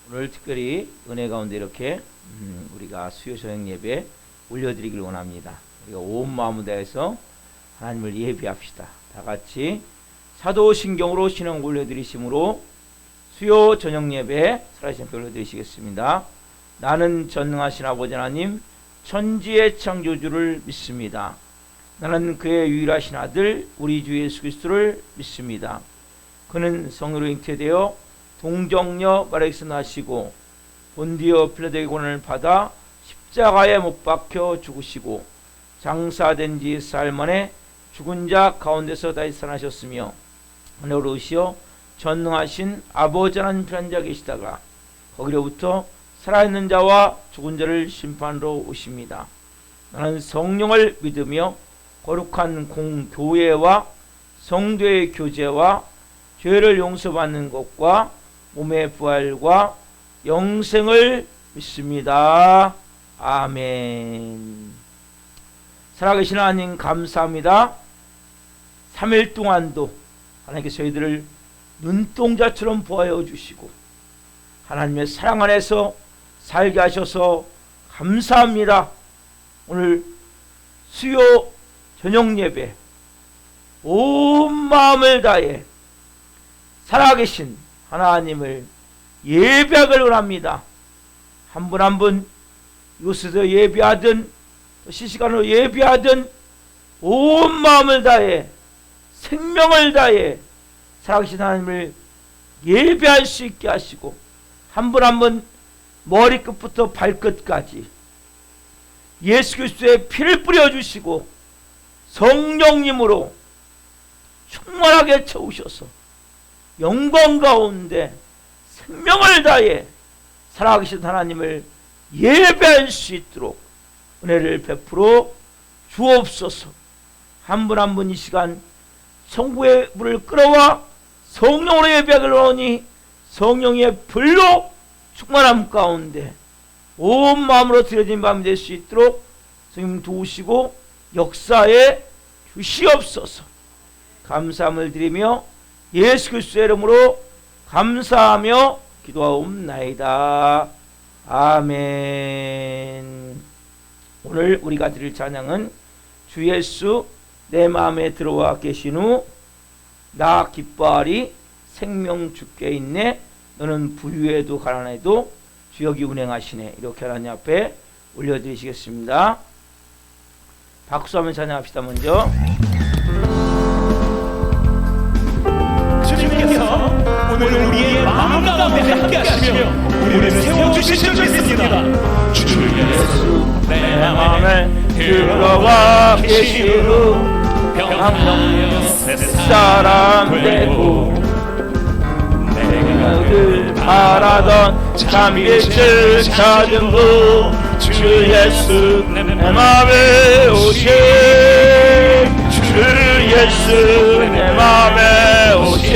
오늘 특별히 은혜 가운데 이렇게 우리가 수요 저녁 예배 올려드리길 원합니다. 우리가 온 마음을 다해서 하나님을 예배합시다. 다 같이 사도신경으로 신앙 올려드리심으로 수요 저녁 예배 살아계신 별 올려드리시겠습니다. 나는 전능하신 아버지 하나님 천지의 창조주를 믿습니다. 나는 그의 유일하신 아들 우리 주 예수 그리스도를 믿습니다. 그는 성령으로 잉태되어 동정녀 마리아에게서 나시고 본디오 필라도의 고난을 받아 십자가에 못 박혀 죽으시고 장사된 지 사흘 만에 죽은 자 가운데서 다시 살아나셨으며 하늘로 오시어 전능하신 아버지 하나님 편한 자 계시다가 거기로부터 살아있는 자와 죽은 자를 심판으로 오십니다. 나는 성령을 믿으며 거룩한 공교회와 성도의 교제와 죄를 용서받는 것과 몸의 부활과 영생을 믿습니다. 아멘. 살아계신 하나님 감사합니다. 3일 동안도 하나님께서 저희들을 눈동자처럼 보아여 주시고 하나님의 사랑 안에서 살게 하셔서 감사합니다. 오늘 수요 저녁 예배 온 마음을 다해 살아계신 하나님을 예배하길 원합니다. 한 분 한 분 이곳에서 예배하든 실시간으로 예배하든 온 마음을 다해 생명을 다해 살아계신 하나님을 예배할 수 있게 하시고 한 분 한 분 머리끝부터 발끝까지 예수 그리스도의 피를 뿌려주시고 성령님으로 충만하게 채우셔서 영광 가운데 생명을 다해 살아계신 하나님을 예배할 수 있도록 은혜를 베풀어 주옵소서. 한 분 한 분 이 시간 성부의 물을 끌어와 성령으로 예배하길 원하니 성령의 불로 충만함 가운데 온 마음으로 드려진 밤이 될 수 있도록 성령 도우시고 역사에 주시옵소서. 감사함을 드리며 예수 그리스도의 이름으로 감사하며 기도하옵나이다. 아멘. 오늘 우리가 드릴 찬양은 주 예수 내 마음에 들어와 계신 후 나 기뻐하리 생명 주께 있네 너는 부유해도 가난해도 주 여기 운행하시네. 이렇게 하나님 앞에 올려드리시겠습니다. 박수하면 찬양합시다. 먼저 주님께서 오늘 우리의 마음 가운데 함께 하시며 우리를 세워주실 줄 믿습니다. 주 예수 내 마음에 들어와 계시루 병명령 사람 되고 내가 늘 바라던 참빛을 찾은 후 주 예수 내 마음에 오신 주 예수 내 마음에 오신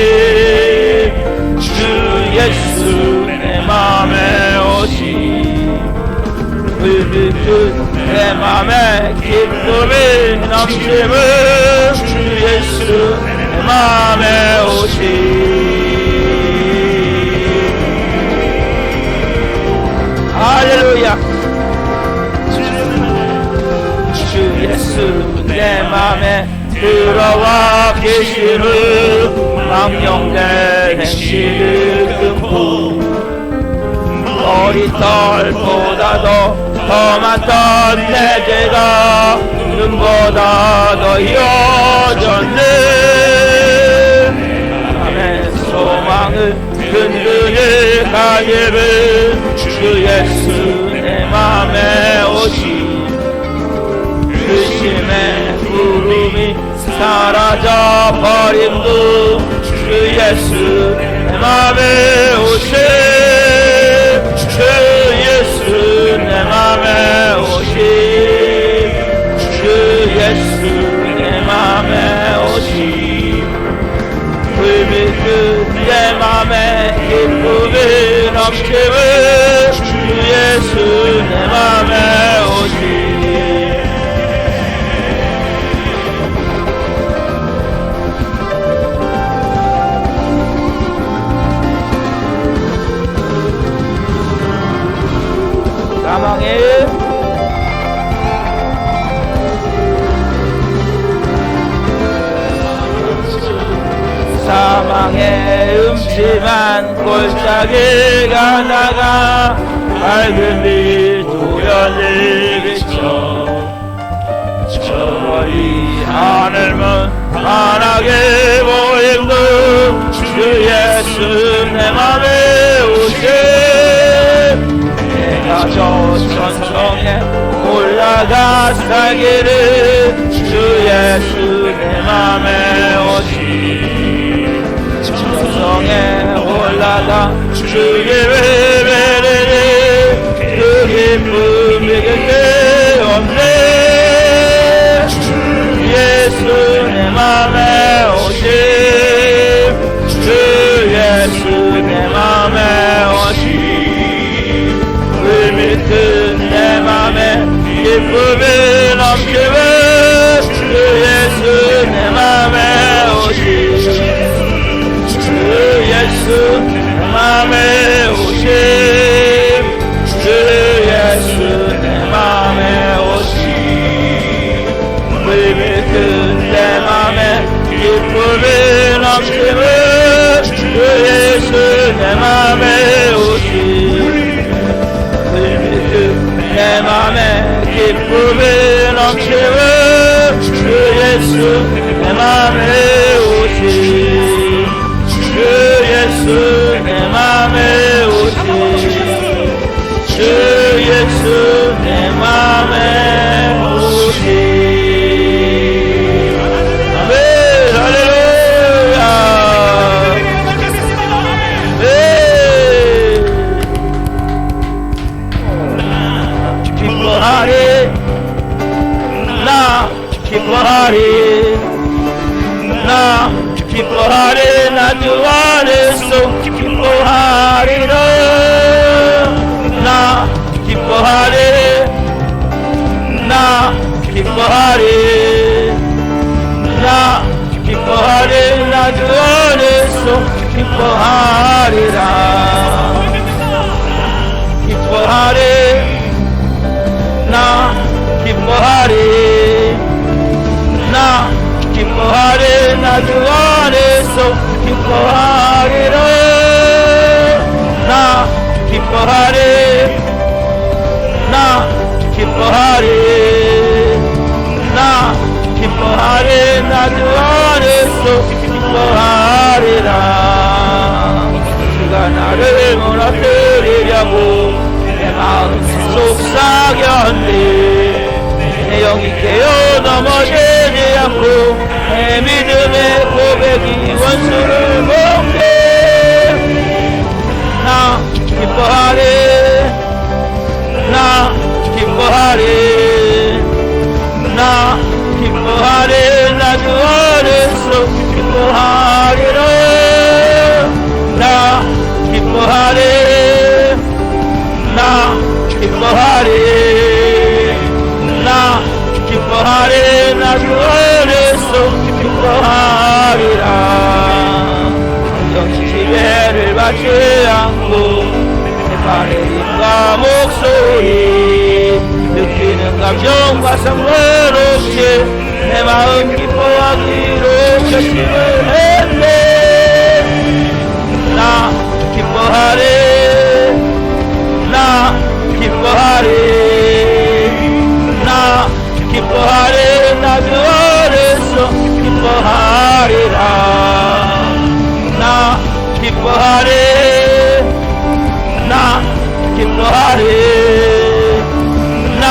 주 예수 내 마음에 오신 내 맘에 기쁨이 넘치는 주 예수 내 맘에 오시 할렐루야. 주 예수 내 맘에 들어와 계시는 망령된 행실을 끊고 머리털보다도 더 많던 내 죄가 눈보다 더 희어졌네. 남의 소망을 든든히 가지는 주 예수 내 맘에 오시 의심의 구름이 사라져버림도 주 예수 내 맘에 오시 주 예수 내 맘에 오시 주 예수 내 맘에 오시 불빛 내 맘에 기쁨이 넘치는 주 예수 내 맘에 오시 환하게 가다가 밝은 빛 도연히 비쳐 저희 하늘만 환하게 보임도 주 예수 내 맘에 오시 내가 저 천성에 올라가 살기를 주 예수 내 맘에 오시 천성에 올라가 주의 예배를 그 기쁨이 곁에 없네 예수 내 맘에 오심 주 예수 내 맘에 오심 의미 큰 내 맘에 기쁨이 넘치면 주 예수 내 맘에 오심 주 예수 내 맘에 오심 주 예수 내 맘에 오심 의미 큰 내 맘에 기쁨이 넘치면 주 예수 내 맘에 오심 의미 큰 내 맘에 기쁨이 넘치면 주 예수 내 맘에 오심 주 예수 내 맘에 오심 주 예수 내 맘에 오심 기뻐하리 나 기뻐하리 나 주 안에서 기뻐하리라 나 기뻐하리 나 기뻐하리 나 기뻐하리 나 주 안에서 기뻐하리라 기뻐하리 나 기뻐하리 나 기뻐하리 나 주 안에서 기뻐하리라 나 기뻐하리 나 기뻐하리 나 기뻐하리 나 주 안에서 기뻐하리라 주가 나를 무너뜨리려고 내 마음 속삭였네 내 영이 깨어 넘어지지 않고 내 믿음의 고백이 원수를 먹게 나 기뻐하리 나 기뻐하리 나 기뻐하리 나 주 안에서 기뻐하리라 나 기뻐하리 나 기뻐하리 나 기뻐하리 나 주 안에서 기뻐하리라 영시 지배를 받지 않고 내 발의 힘과 목소리 느끼는 감정과 상관없이 내 마음 기뻐하기로 결심을 했네 나 기뻐하리 나 기뻐하리 나 기뻐하리 나 주 안에서 기뻐하리라 나 기뻐하리 나 기뻐하리 나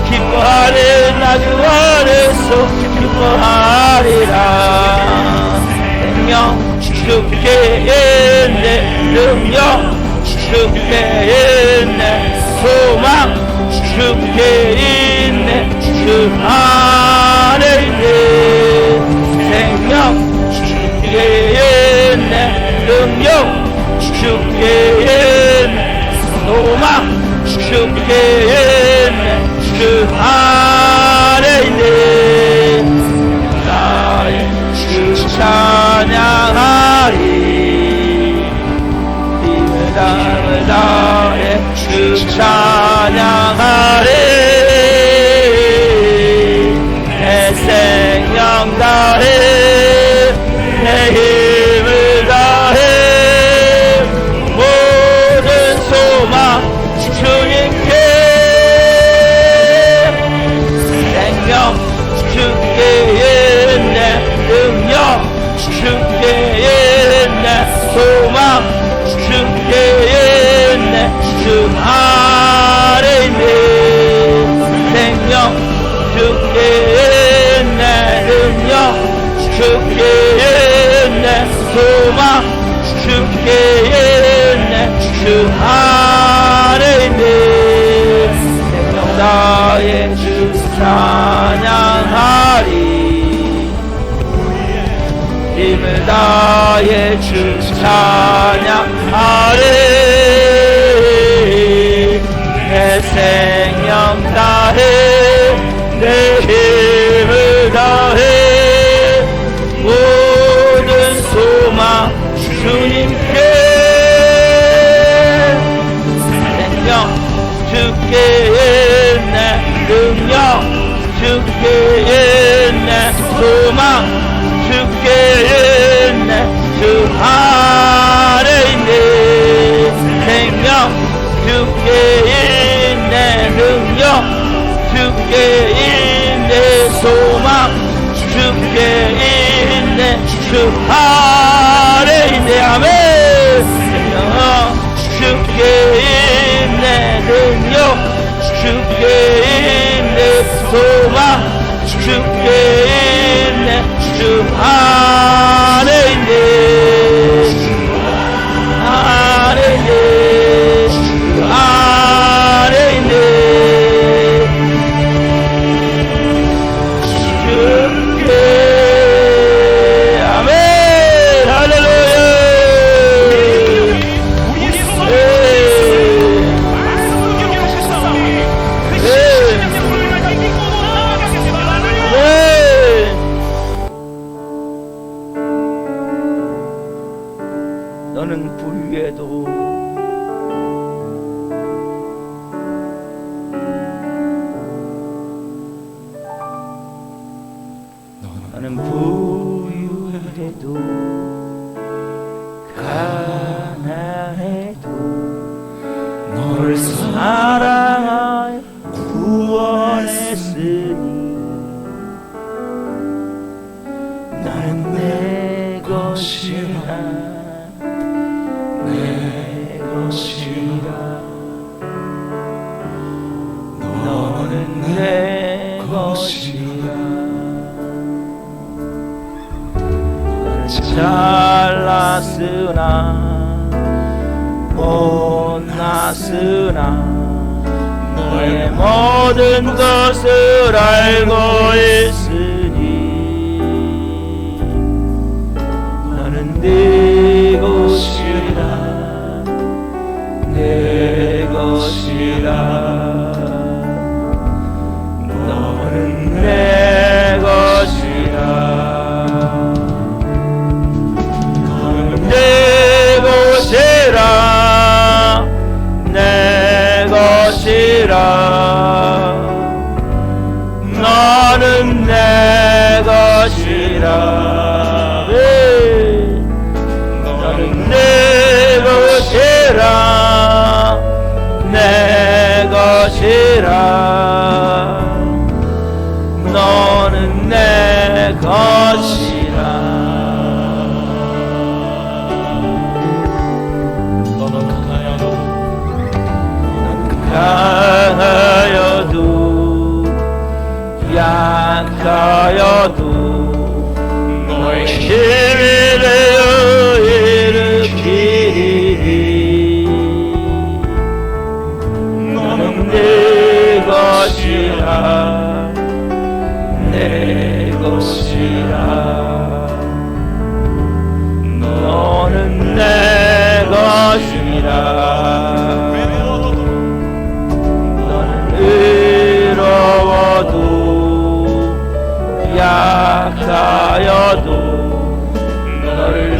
기뻐하리 나 주 안에서 기뻐하리라 능력 주께 있네 능력 주께 있네 소망 주께 있네 주 안에 있네 생명 주께 있네 능력 주께 있네 소망 주께 있네 주 안에 있네 나의 주 찬양하리 힘을 다해 주 찬양하리 내 생명 다해 내 힘을 다해 주 안에 있네 생명 주께 있네 능력 주께 있네 소망 주께 있네 주 안에 있네 생명 다해 주 찬양하리 힘을 다해 주 찬양하리 내 생명 다해 내 힘을 다해 모든 소망 주님께 생명 주께 있네 능력 주께 있네 소망 주께 있네 주 안에 있네 생명 주께 있네 능력 주께 있네 소망 주께 있네 주 안에 있네 아멘 생명 주께 있네 능력 주께 있네 소망 주께 있네 주 안에 있네 안에 있네 주 안에 있네 주께 아멘 할렐루야 우리의 소망을 말씀으로 경영하셨사오니 그 신실한 약속을 믿고 나아가겠습니다. 할렐루야. 너는 불 위에도 너는 부유해도 가난해도 너를 사랑하여 구원했으니 나는 내 것이라 내 것이라 너는 내 것이라 너는 잘났으나 못났으나 너의 모든 것을 알고 있으니 너는 네 것이라 내 것이라 너는 내 것이라 너는 내 것이라 내 것이라 너는 내 것이라 너는 내 것이라 내 것이라 너는 내 것이라 너는 강하여도 약하여도 너의 힘이 되어 일으키리 너는 내 것이라 내 것이라 너는 내 것이라 외로워도 약하여도 너를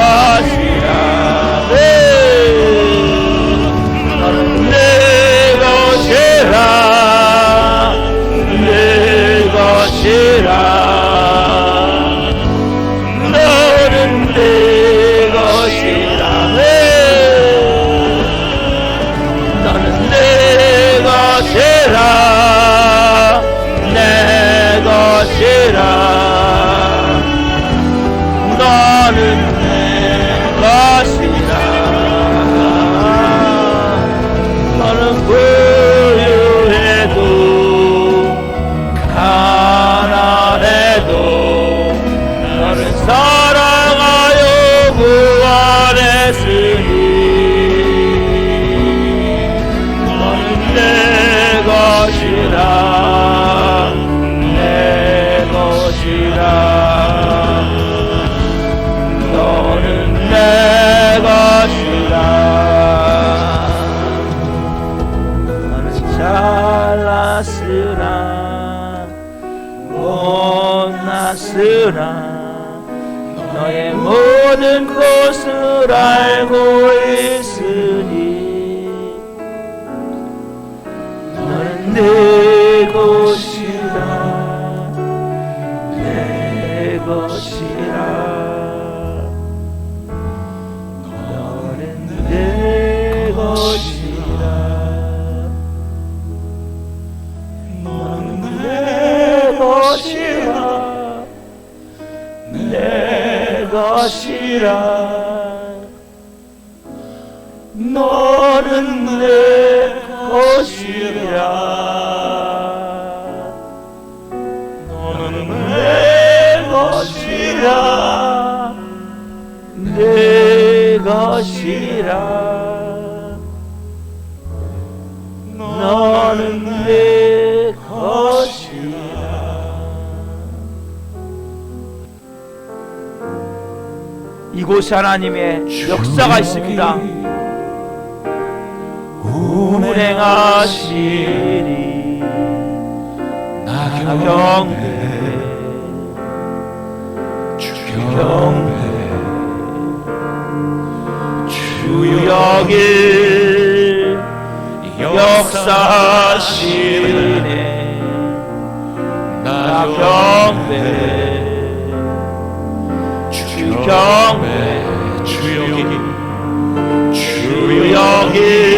것이라. 너는 내 것이라. 내 것이라. 너는 내 것이라. 너는 내 것이라. 내 것이라. 너는 내 것이라. 너는 부유해도 가난해도 너는 사랑하여 구원했으니 너는 내 것이라. 내 것이라. 너는 내 것이라. 너는 잘났으나 못났으나 너의 모든 것을 알고 있으니 너는 내 것이라. 내 것이라. 너는 내 것이라. 너는 내 것이라. 내 것이라. 너는 내 것이라. 너는 내 것이라. 내 것이라. 너는 내 것이라. 이곳에 하나님의 역사가 있습니다. 운행하시리 나경배 주경배 주여길 역사하시네 나경배 주경배 주여길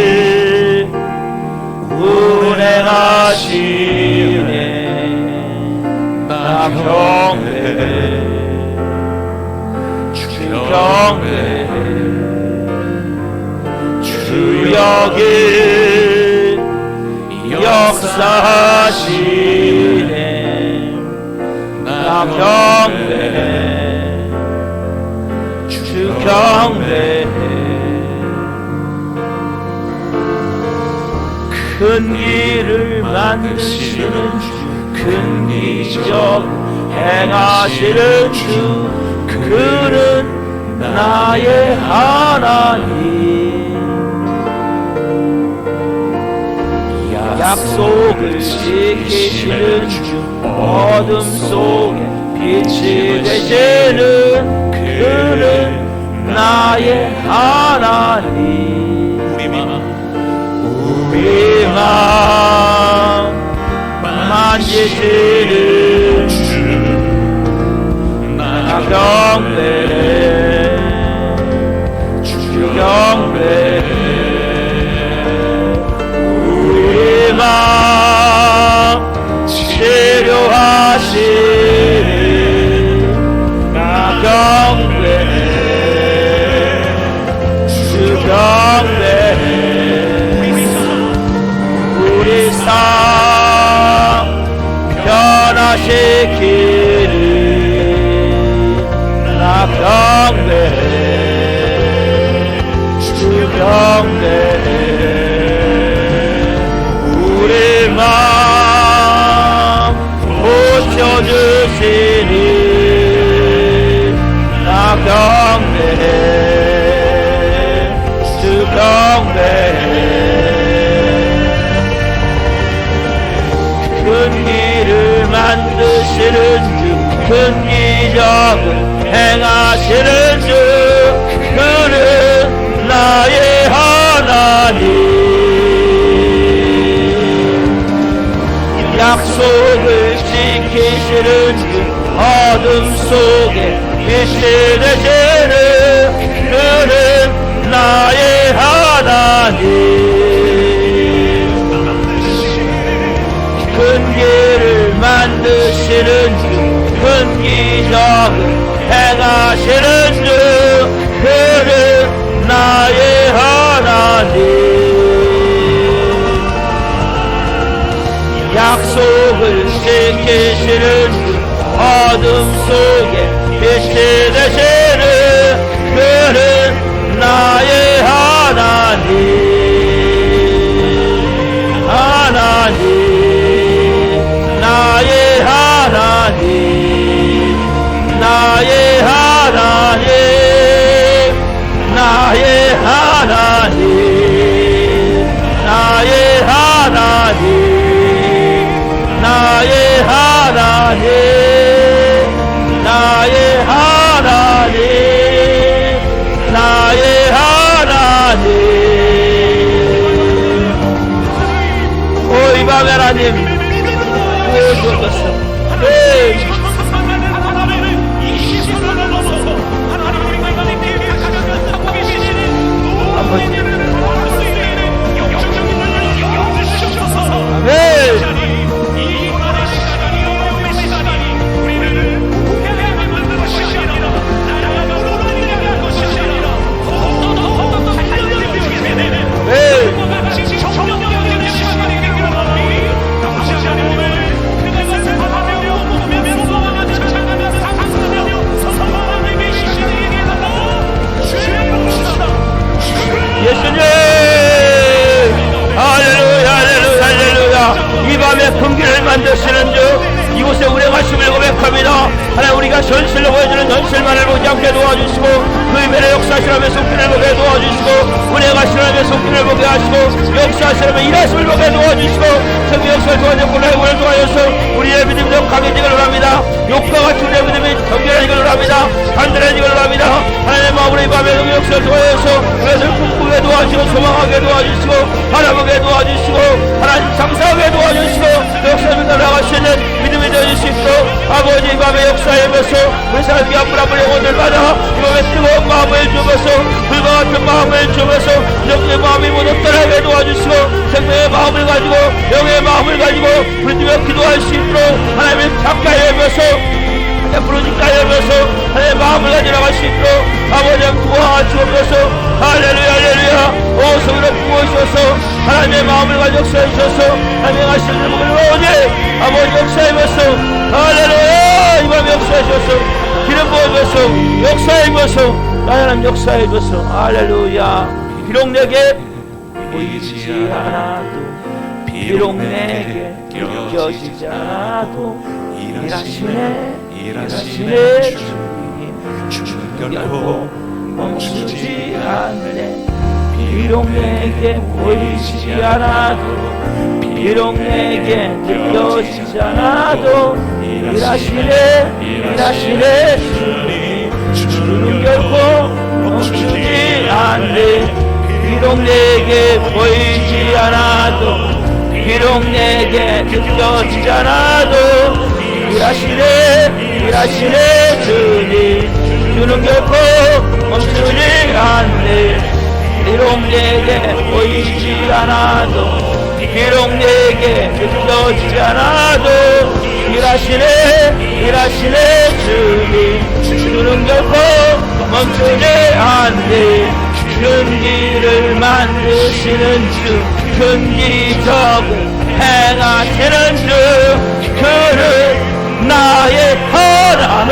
운행하시네 나경배 주경배 주여길 역사하시네 나경배 주경배 큰 길을 만드시는 주 큰 기적 행하시는 주 그는 나의 하나님 약속을 지키시는 주 어둠 속에 빛이 되시는 그는 나의 하나님 우리 마음 만지시는 주 나경배 주경배 우리 마음 치료하시는 나경배 주경배 우리 삶 변화시키는 나경배 주경배 우리 마음 고쳐주시니 나경배 주경배 큰 길을 만드시는 주 큰 기적을 행하시는 주 약속을 지키시는 주 어둠 속에 빛이 되시는 그는 나의 하나님 큰 길을 만드시는 주 큰 기적을 행하시는 주 그는 나의 하나님 약속을 지키시는 주 어둠 속에 빛이 되시는 그는 나의 하나님 나의 하나님 나의 하나님 나의 하나님 나의 하나님 나의 하나님 나의 하나님 나의 하나님 오 이 밤에 하나님 구워주옵소서. 금기를 만드시는 주 이곳에 운행하심을 고백합니다. 하나님 우리가 전실로 보여주는 전실만을 보지 않게 도와주시고 그 이면에 역사하시라며 손길을 보게 도와주시고 운행하시라며 손길을 보게 하시고 역사하시라며 일하심을 보게 도와주시고 성경 역사를 도와주고 곤란을 도와주셔서 우리의 믿음이 더 강해지기를 원합니다. 욕과 같이 우리의 믿음이 정결해지기를 원합니다. 단단해지기를 원합니다. 하나님의 마음으로 이 밤에 성경 역사를 도와주셔서 그것을 꿈꾸게 도와주시고 소망하게 도와주시고 바라보게 도와주시고 하나님 장사하게 도와주시고 역사를 따라갈 수 있는 믿음이 되어줄 수 있도록 아버지 이 밤에 역사하면서 우리 삶이 아프라불 영혼들마다 이 밤에 뜨거운 마음을 주면서 불과 같은 마음을 주면서 영의 마음이 모두 떠나게 도와주시고 생명의 마음을 가지고 영의 마음을 가지고 부르짖으며 기도할 수 있도록 하나님을 가까이 하면서 부르짖까지 하면서 하나님의 마음을 가지러 갈 수 있도록 아버지 도와주옵소서. 할렐루야 할렐루야. 오 성으로 부어주셔서 하나님의 마음을 가지고 역사해주셔서 하나님의 하시는 일을 오니 아버지 역사해주셔서 할렐루야 이 밤에 역사해주셔서 기름 부어주셔서 역사해주셔서 하나님 역사해주셔서 할렐루야. 비록 내게 보이지 않아도 비록 내게 느껴지지 않아도 일하시네 주님 결코 멈추지 않네. 비록 내게 보이지 않아도 비록 내게 느껴지지 않아도 일하시네 주님 결코 멈추지 않네. 비록 내게 보이지 않아도 비록 내게 느껴지지 않아도 일하시네 주님 결코 멈추지 않네. 비록 내게 보이지 않아도 비록 내게 느껴지지 않아도 일하시네 주님 결코 멈추지 않네. 큰 길을 만드시는 주 큰 기적을 행하시는 주 그는 나의 하나님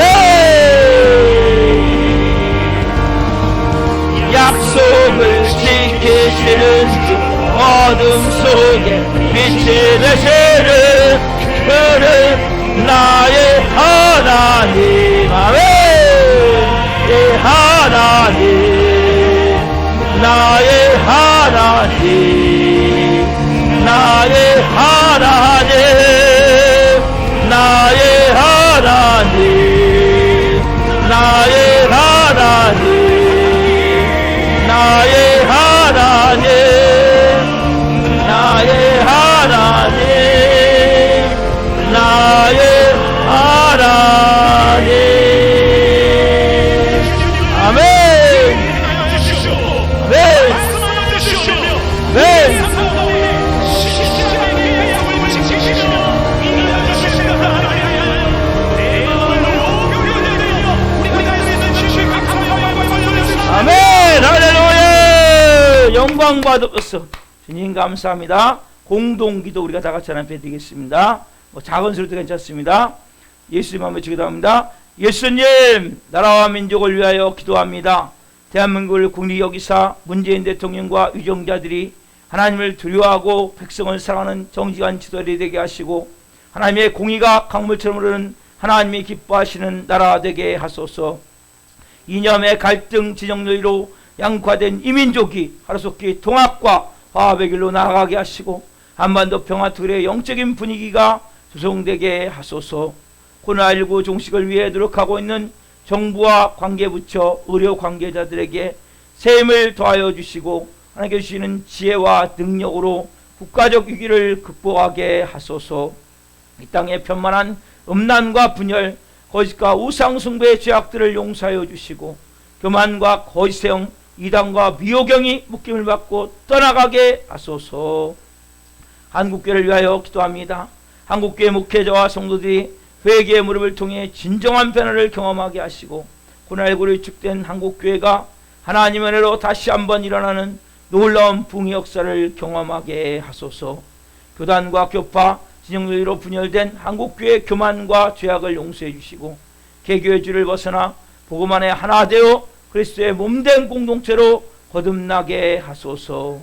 약속을 지키시는 주 어둠 속에 빛이 되시는 그는 나의 하나님 아멘. 나의 하나님 나의 하나님 나의 하나님 나의 하나님 나의 하나님 나의 하나님 영광 받으소서. 주님 감사합니다. 공동기도 우리가 다 같이 하나님 드리겠습니다. 작은 소리도 괜찮습니다. 예수님 한번 기도합니다. 예수님, 나라와 민족을 위하여 기도합니다. 대한민국을 국리 여기사 문재인 대통령과 위정자들이 하나님을 두려워하고 백성을 사랑하는 정직한 지도자들이 되게 하시고 하나님의 공의가 강물처럼 흐르는 하나님이 기뻐하시는 나라 되게 하소서. 이념의 갈등 지정론으로 양화된 이민족이 하루속히 통합과 화합의 길로 나아가게 하시고 한반도 평화틀의 영적인 분위기가 조성되게 하소서. 코로나19 종식을 위해 노력하고 있는 정부와 관계부처, 의료 관계자들에게 새 힘을 더하여 주시고 하나님께 주시는 지혜와 능력으로 국가적 위기를 극복하게 하소서. 이 땅의 편만한 음란과 분열, 거짓과 우상숭배의 죄악들을 용서하여 주시고 교만과 거짓형, 이단과 미호경이 묶임을 받고 떠나가게 하소서. 한국교회를 위하여 기도합니다. 한국교회 목회자와 성도들이 회개의 무릎을 통해 진정한 변화를 경험하게 하시고 코로나19로 위축된 한국교회가 하나님의 은혜로 다시 한번 일어나는 놀라운 붕의 역사를 경험하게 하소서. 교단과 교파, 진영주의로 분열된 한국교회의 교만과 죄악을 용서해 주시고 개교의 줄을 벗어나 복음 안에 하나 되어 그리스도의 몸된 공동체로 거듭나게 하소서.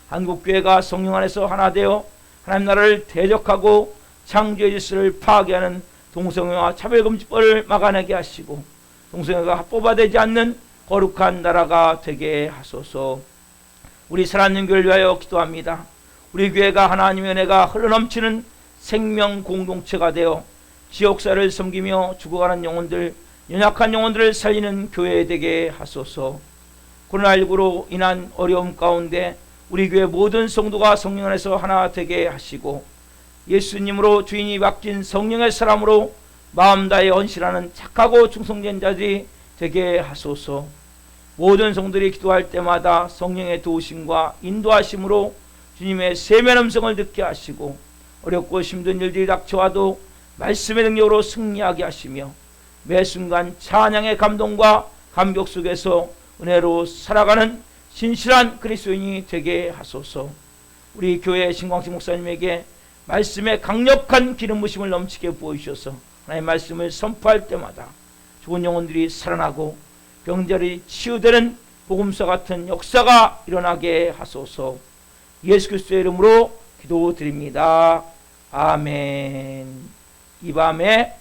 한국교회가 성령 안에서 하나 되어 하나님 나라를 대적하고 창조의 질서를 파괴하는 동성애와 차별금지법을 막아내게 하시고 동성애가 합법화되지 않는 거룩한 나라가 되게 하소서. 우리 사랑하는 교회를 위하여 기도합니다. 우리 교회가 하나님의 은혜가 흘러넘치는 생명 공동체가 되어 지역사를 섬기며 죽어가는 영혼들, 연약한 영혼들을 살리는 교회 되게 하소서. 코로나19로 인한 어려움 가운데 우리 교회 모든 성도가 성령 안에서 하나 되게 하시고 예수님으로 주인이 바뀐 성령의 사람으로 마음 다해 헌신하는 착하고 충성된 자들이 되게 하소서. 모든 성들이 기도할 때마다 성령의 도우심과 인도하심으로 주님의 세면 음성을 듣게 하시고 어렵고 힘든 일들이 닥쳐와도 말씀의 능력으로 승리하게 하시며 매 순간 찬양의 감동과 감격 속에서 은혜로 살아가는 신실한 그리스도인이 되게 하소서. 우리 교회 신광식 목사님에게 말씀의 강력한 기름 부심을 넘치게 부어주셔서 하나님의 말씀을 선포할 때마다 죽은 영혼들이 살아나고 병자리 치유되는 복음서 같은 역사가 일어나게 하소서. 예수 그리스도의 이름으로 기도드립니다. 아멘. 이 밤에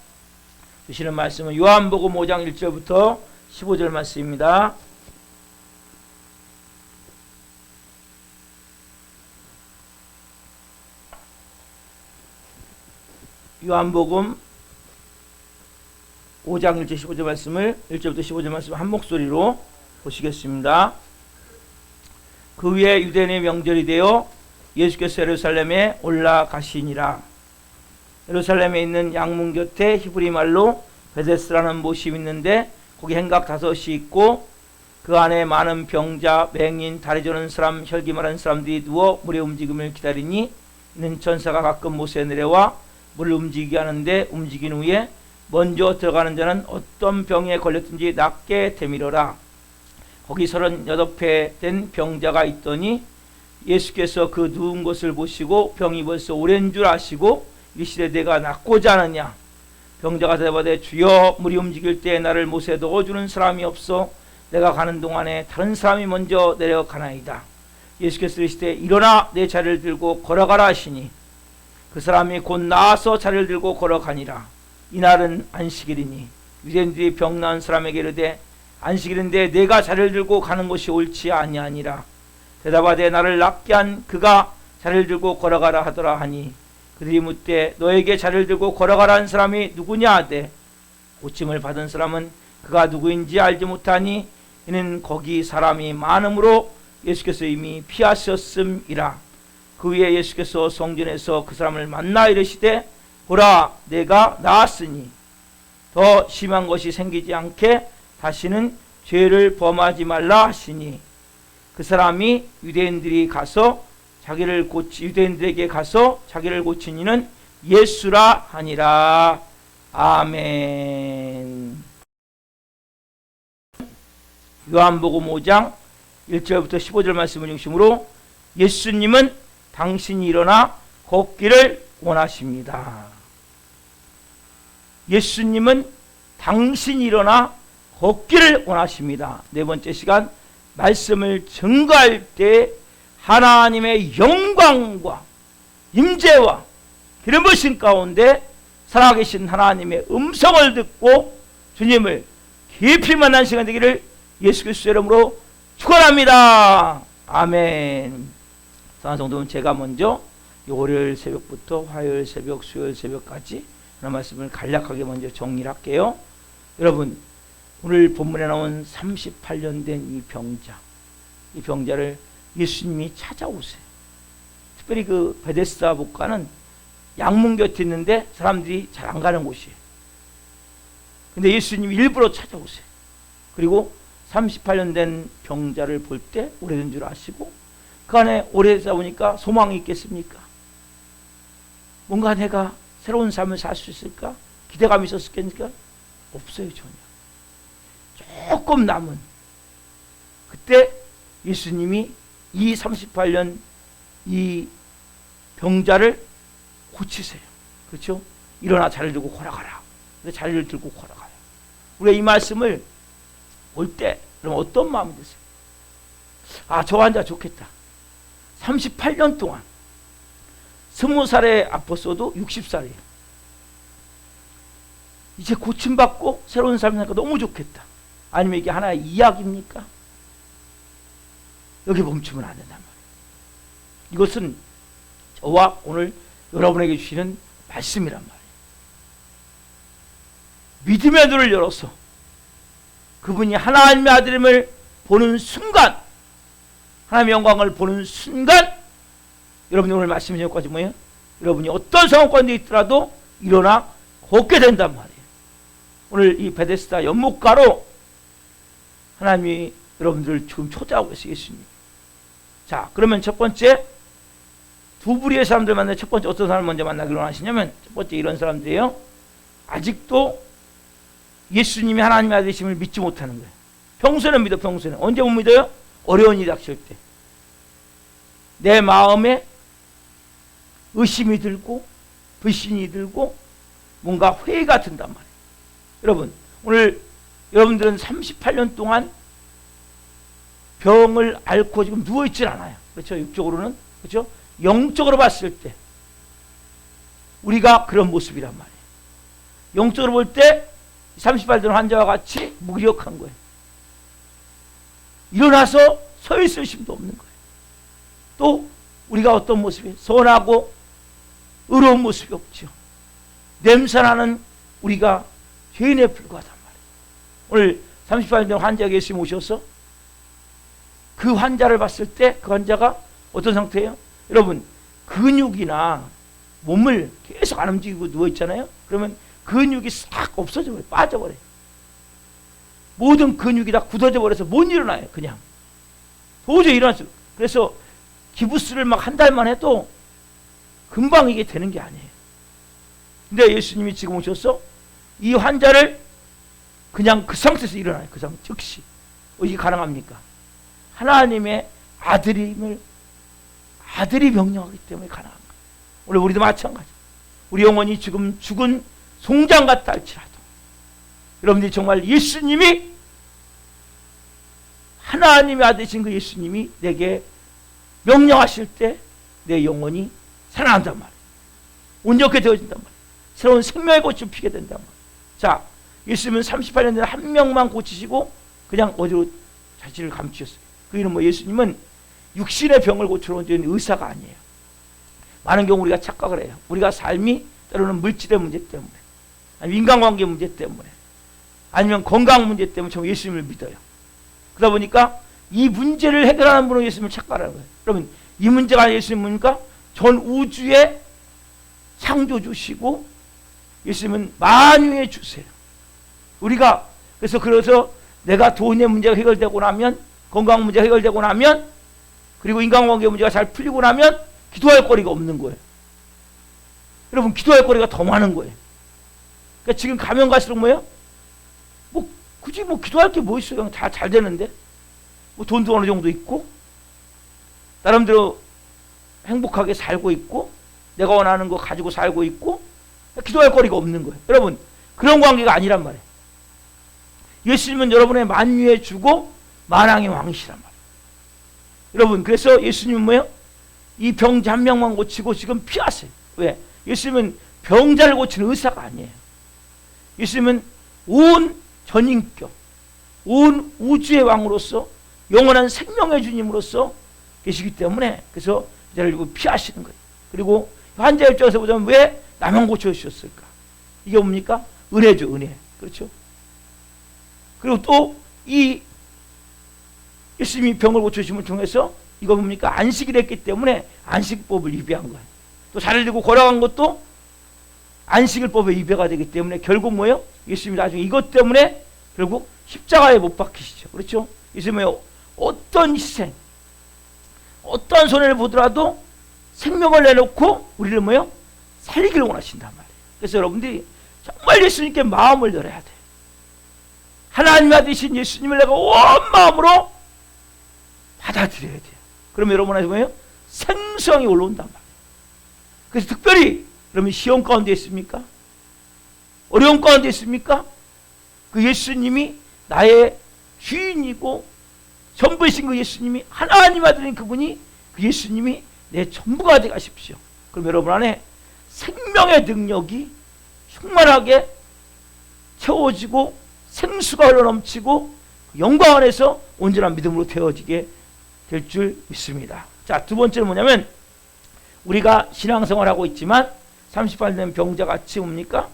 주시는 말씀은 요한복음 5장 1절부터 15절 말씀입니다. 요한복음 5장 1절 15절 말씀을 1절부터 15절 말씀을 한 목소리로 보시겠습니다. 그 위에 유대인의 명절이 되어 예수께서 예루살렘에 올라가시니라. 예루살렘에 있는 양문 곁에 히브리 말로 베데스라는 못이 있는데 거기 행각 5이 있고 그 안에 많은 병자, 맹인, 다리 저는 사람, 혈기 마른 사람들이 누워 물의 움직임을 기다리니 이는 천사가 가끔 못에 내려와 물을 움직이게 하는데 움직인 후에 먼저 들어가는 자는 어떤 병에 걸렸든지 낫게 되밀어라. 거기 38회 된 병자가 있더니 예수께서 그 누운 것을 보시고 병이 벌써 오랜 줄 아시고 이르시되 내가 낫고자 하느냐. 병자가 대답하되 주여 물이 움직일 때 나를 못에 넣어주는 사람이 없어 내가 가는 동안에 다른 사람이 먼저 내려가나이다. 예수께서 이르시되 일어나 내 자리를 들고 걸어가라 하시니 그 사람이 곧 나아서 자리를 들고 걸어가니라. 이날은 안식일이니 유대인들이 병 나은 사람에게 이르되 안식일인데 내가 자리를 들고 가는 것이 옳지 아니하니라. 대답하되 나를 낫게 한 그가 자리를 들고 걸어가라 하더라 하니 그들이 묻되 너에게 자리를 들고 걸어가라 한 사람이 누구냐 하되 고침을 받은 사람은 그가 누구인지 알지 못하니 이는 거기 사람이 많음으로 예수께서 이미 피하셨음이라. 그 위에 예수께서 성전에서 그 사람을 만나 이르시되 보라 내가 나았으니 더 심한 것이 생기지 않게 다시는 죄를 범하지 말라 하시니 그 사람이 유대인들에게 가서 자기를 고친 이는 예수라 하니라. 아멘. 요한복음 5장 1절부터 15절 말씀을 중심으로 예수님은 당신이 일어나 걷기를 원하십니다. 예수님은 당신이 일어나 걷기를 원하십니다. 네 번째 시간, 말씀을 증거할 때 하나님의 영광과 임재와 기름 부으심 가운데 살아계신 하나님의 음성을 듣고 주님을 깊이 만난 시간 되기를 예수 그리스도 이름으로 축원합니다. 아멘. 사랑하는 성도는 제가 먼저 월요일 새벽부터 화요일 새벽, 수요일 새벽까지 그런 말씀을 간략하게 먼저 정리를 할게요. 여러분, 오늘 본문에 나온 38년 된 이 병자, 이 병자를 예수님이 찾아오세요. 특별히 그 베데스다 복가는 양문 곁에 있는데 사람들이 잘 안 가는 곳이에요. 근데 예수님이 일부러 찾아오세요. 그리고 38년 된 병자를 볼 때 오래된 줄 아시고 그 안에 오래되다 보니까 소망이 있겠습니까? 뭔가 내가 새로운 삶을 살 수 있을까? 기대감이 있었겠습니까? 없어요, 전혀. 조금 남은 그때 예수님이 이 38년 이 병자를 고치세요. 그렇죠? 일어나 자리를 들고 걸어가라. 자리를 들고 걸어가요. 우리가 이 말씀을 올 때 그럼 어떤 마음이 드세요? 아, 저 환자 좋겠다. 38년 동안 20살에 아팠어도 60살이에요. 이제 고침받고 새로운 삶을 사니까 너무 좋겠다. 아니면 이게 하나의 이야기입니까? 여기 멈추면 안 된단 말이에요. 이것은 저와 오늘 여러분에게 주시는 말씀이란 말이에요. 믿음의 눈을 열어서 그분이 하나님의 아들임을 보는 순간, 하나님의 영광을 보는 순간, 여러분이 오늘 말씀의 제목까지 뭐예요? 여러분이 어떤 상황 가운데 있더라도 일어나 걷게 된단 말이에요. 오늘 이 베데스다 연못가로 하나님이 여러분들을 지금 초대하고 계세요, 예수님. 자, 그러면 첫 번째, 두 부류의 사람들 만나 첫 번째 어떤 사람을 먼저 만나기로 하시냐면, 첫 번째 이런 사람들이에요. 아직도 예수님이 하나님의 아들이심을 믿지 못하는 거예요. 평소에는 믿어, 평소에는. 언제 못 믿어요? 어려운 일이 닥칠 때. 내 마음에 의심이 들고 불신이 들고 뭔가 회의가 든단 말이에요. 여러분, 오늘 여러분들은 38년 동안 병을 앓고 지금 누워있질 않아요. 그렇죠? 육적으로는. 그렇죠? 영적으로 봤을 때 우리가 그런 모습이란 말이에요. 영적으로 볼 때 38년 된 환자와 같이 무기력한 거예요. 일어나서 서 있을 힘도 없는 거예요. 또 우리가 어떤 모습이에요? 선하고 의로운 모습이 없죠. 냄새나는 우리가 죄인에 불과하단 말이에요. 오늘 38년 된 환자에게 예수님 오셔서 그 환자를 봤을 때 그 환자가 어떤 상태예요? 여러분, 근육이나 몸을 계속 안 움직이고 누워있잖아요. 그러면 근육이 싹 없어져버려요. 빠져버려요. 모든 근육이 다 굳어져 버려서 못 일어나요. 그냥 도저히 일어날 수. 그래서 기부스를 막 한 달만 해도 금방 이게 되는 게 아니에요. 근데 예수님이 지금 오셔서 이 환자를 그냥 그 상태에서 일어나요. 그 상태 즉시. 이게 가능합니까? 하나님의 아들임을 아들이 명령하기 때문에 가능한 거예요. 오늘 우리도 마찬가지. 우리 영혼이 지금 죽은 송장 같다 할지라도 여러분들이 정말 예수님이 하나님의 아들이신 그 예수님이 내게 명령하실 때 내 영혼이 살아난단 말이에요. 온전케 되어진단 말이에요. 새로운 생명의 꽃을 피게 된단 말이에요. 자, 예수님은 38년 전에 한 명만 고치시고 그냥 어디로 자신을 감추셨어요. 그 이름 예수님은 육신의 병을 고치러 온 의사가 아니에요. 많은 경우 우리가 착각을 해요. 우리가 삶이 때로는 물질의 문제 때문에, 아니면 인간관계 문제 때문에, 아니면 건강 문제 때문에 저 예수님을 믿어요. 그러다 보니까 이 문제를 해결하는 분은 예수님을 착각하는 거예요. 여러분, 이 문제가 예수님 뭡니까? 전 우주의 창조주시고 예수님은 만유의 주세요. 우리가 그래서 내가 돈의 문제가 해결되고 나면, 건강 문제가 해결되고 나면, 그리고 인간관계 문제가 잘 풀리고 나면 기도할 거리가 없는 거예요. 여러분, 기도할 거리가 더 많은 거예요. 그러니까 지금 가면 갈수록 뭐예요? 굳이 기도할 게 뭐 있어요? 다 잘 되는데. 뭐 돈도 어느 정도 있고 나름대로 행복하게 살고 있고 내가 원하는 거 가지고 살고 있고 기도할 거리가 없는 거예요. 여러분 그런 관계가 아니란 말이에요. 예수님은 여러분의 만유의 주고 만왕의 왕이시란 말이에요. 여러분 그래서 예수님은 뭐예요? 이 병자 한 명만 고치고 지금 피하세요. 왜? 예수님은 병자를 고치는 의사가 아니에요. 예수님은 온 전인격, 온 우주의 왕으로서 영원한 생명의 주님으로서 계시기 때문에 그래서 이자를 피하시는 거예요. 그리고 환자 입장에서 보자면 왜 나만 고쳐주셨을까? 이게 뭡니까? 은혜죠, 은혜. 그렇죠? 그리고 또 이 예수님이 병을 고쳐주심을 통해서 이거 뭡니까? 안식일 했기 때문에 안식법을 위배한 거예요. 또 자리를 들고 걸어간 것도 안식일법에 위배가 되기 때문에 결국 뭐예요? 예수님이 나중에 이것 때문에 결국 십자가에 못 박히시죠. 그렇죠? 예수님의 어떤 희생, 어떤 손해를 보더라도 생명을 내놓고 우리를 뭐예요? 살리기를 원하신단 말이에요. 그래서 여러분들이 정말 예수님께 마음을 열어야 돼요. 하나님 아들이신 예수님을 내가 온 마음으로 받아들여야 돼요. 그러면 여러분한테 뭐예요? 생성이 올라온단 말이에요. 그래서 특별히 여러분 시험 가운데 있습니까? 어려움 가운데 있습니까? 그 예수님이 나의 주인이고 전부이신 그 예수님이 하나님 아들인 그분이 그 예수님이 내 전부가 되게 하십시오. 그럼 여러분 안에 생명의 능력이 충만하게 채워지고 생수가 흘러넘치고 영광 안에서 온전한 믿음으로 되어지게 될 줄 믿습니다. 자, 두 번째는 뭐냐면 우리가 신앙생활하고 있지만 30살 된 병자같이 뭡니까?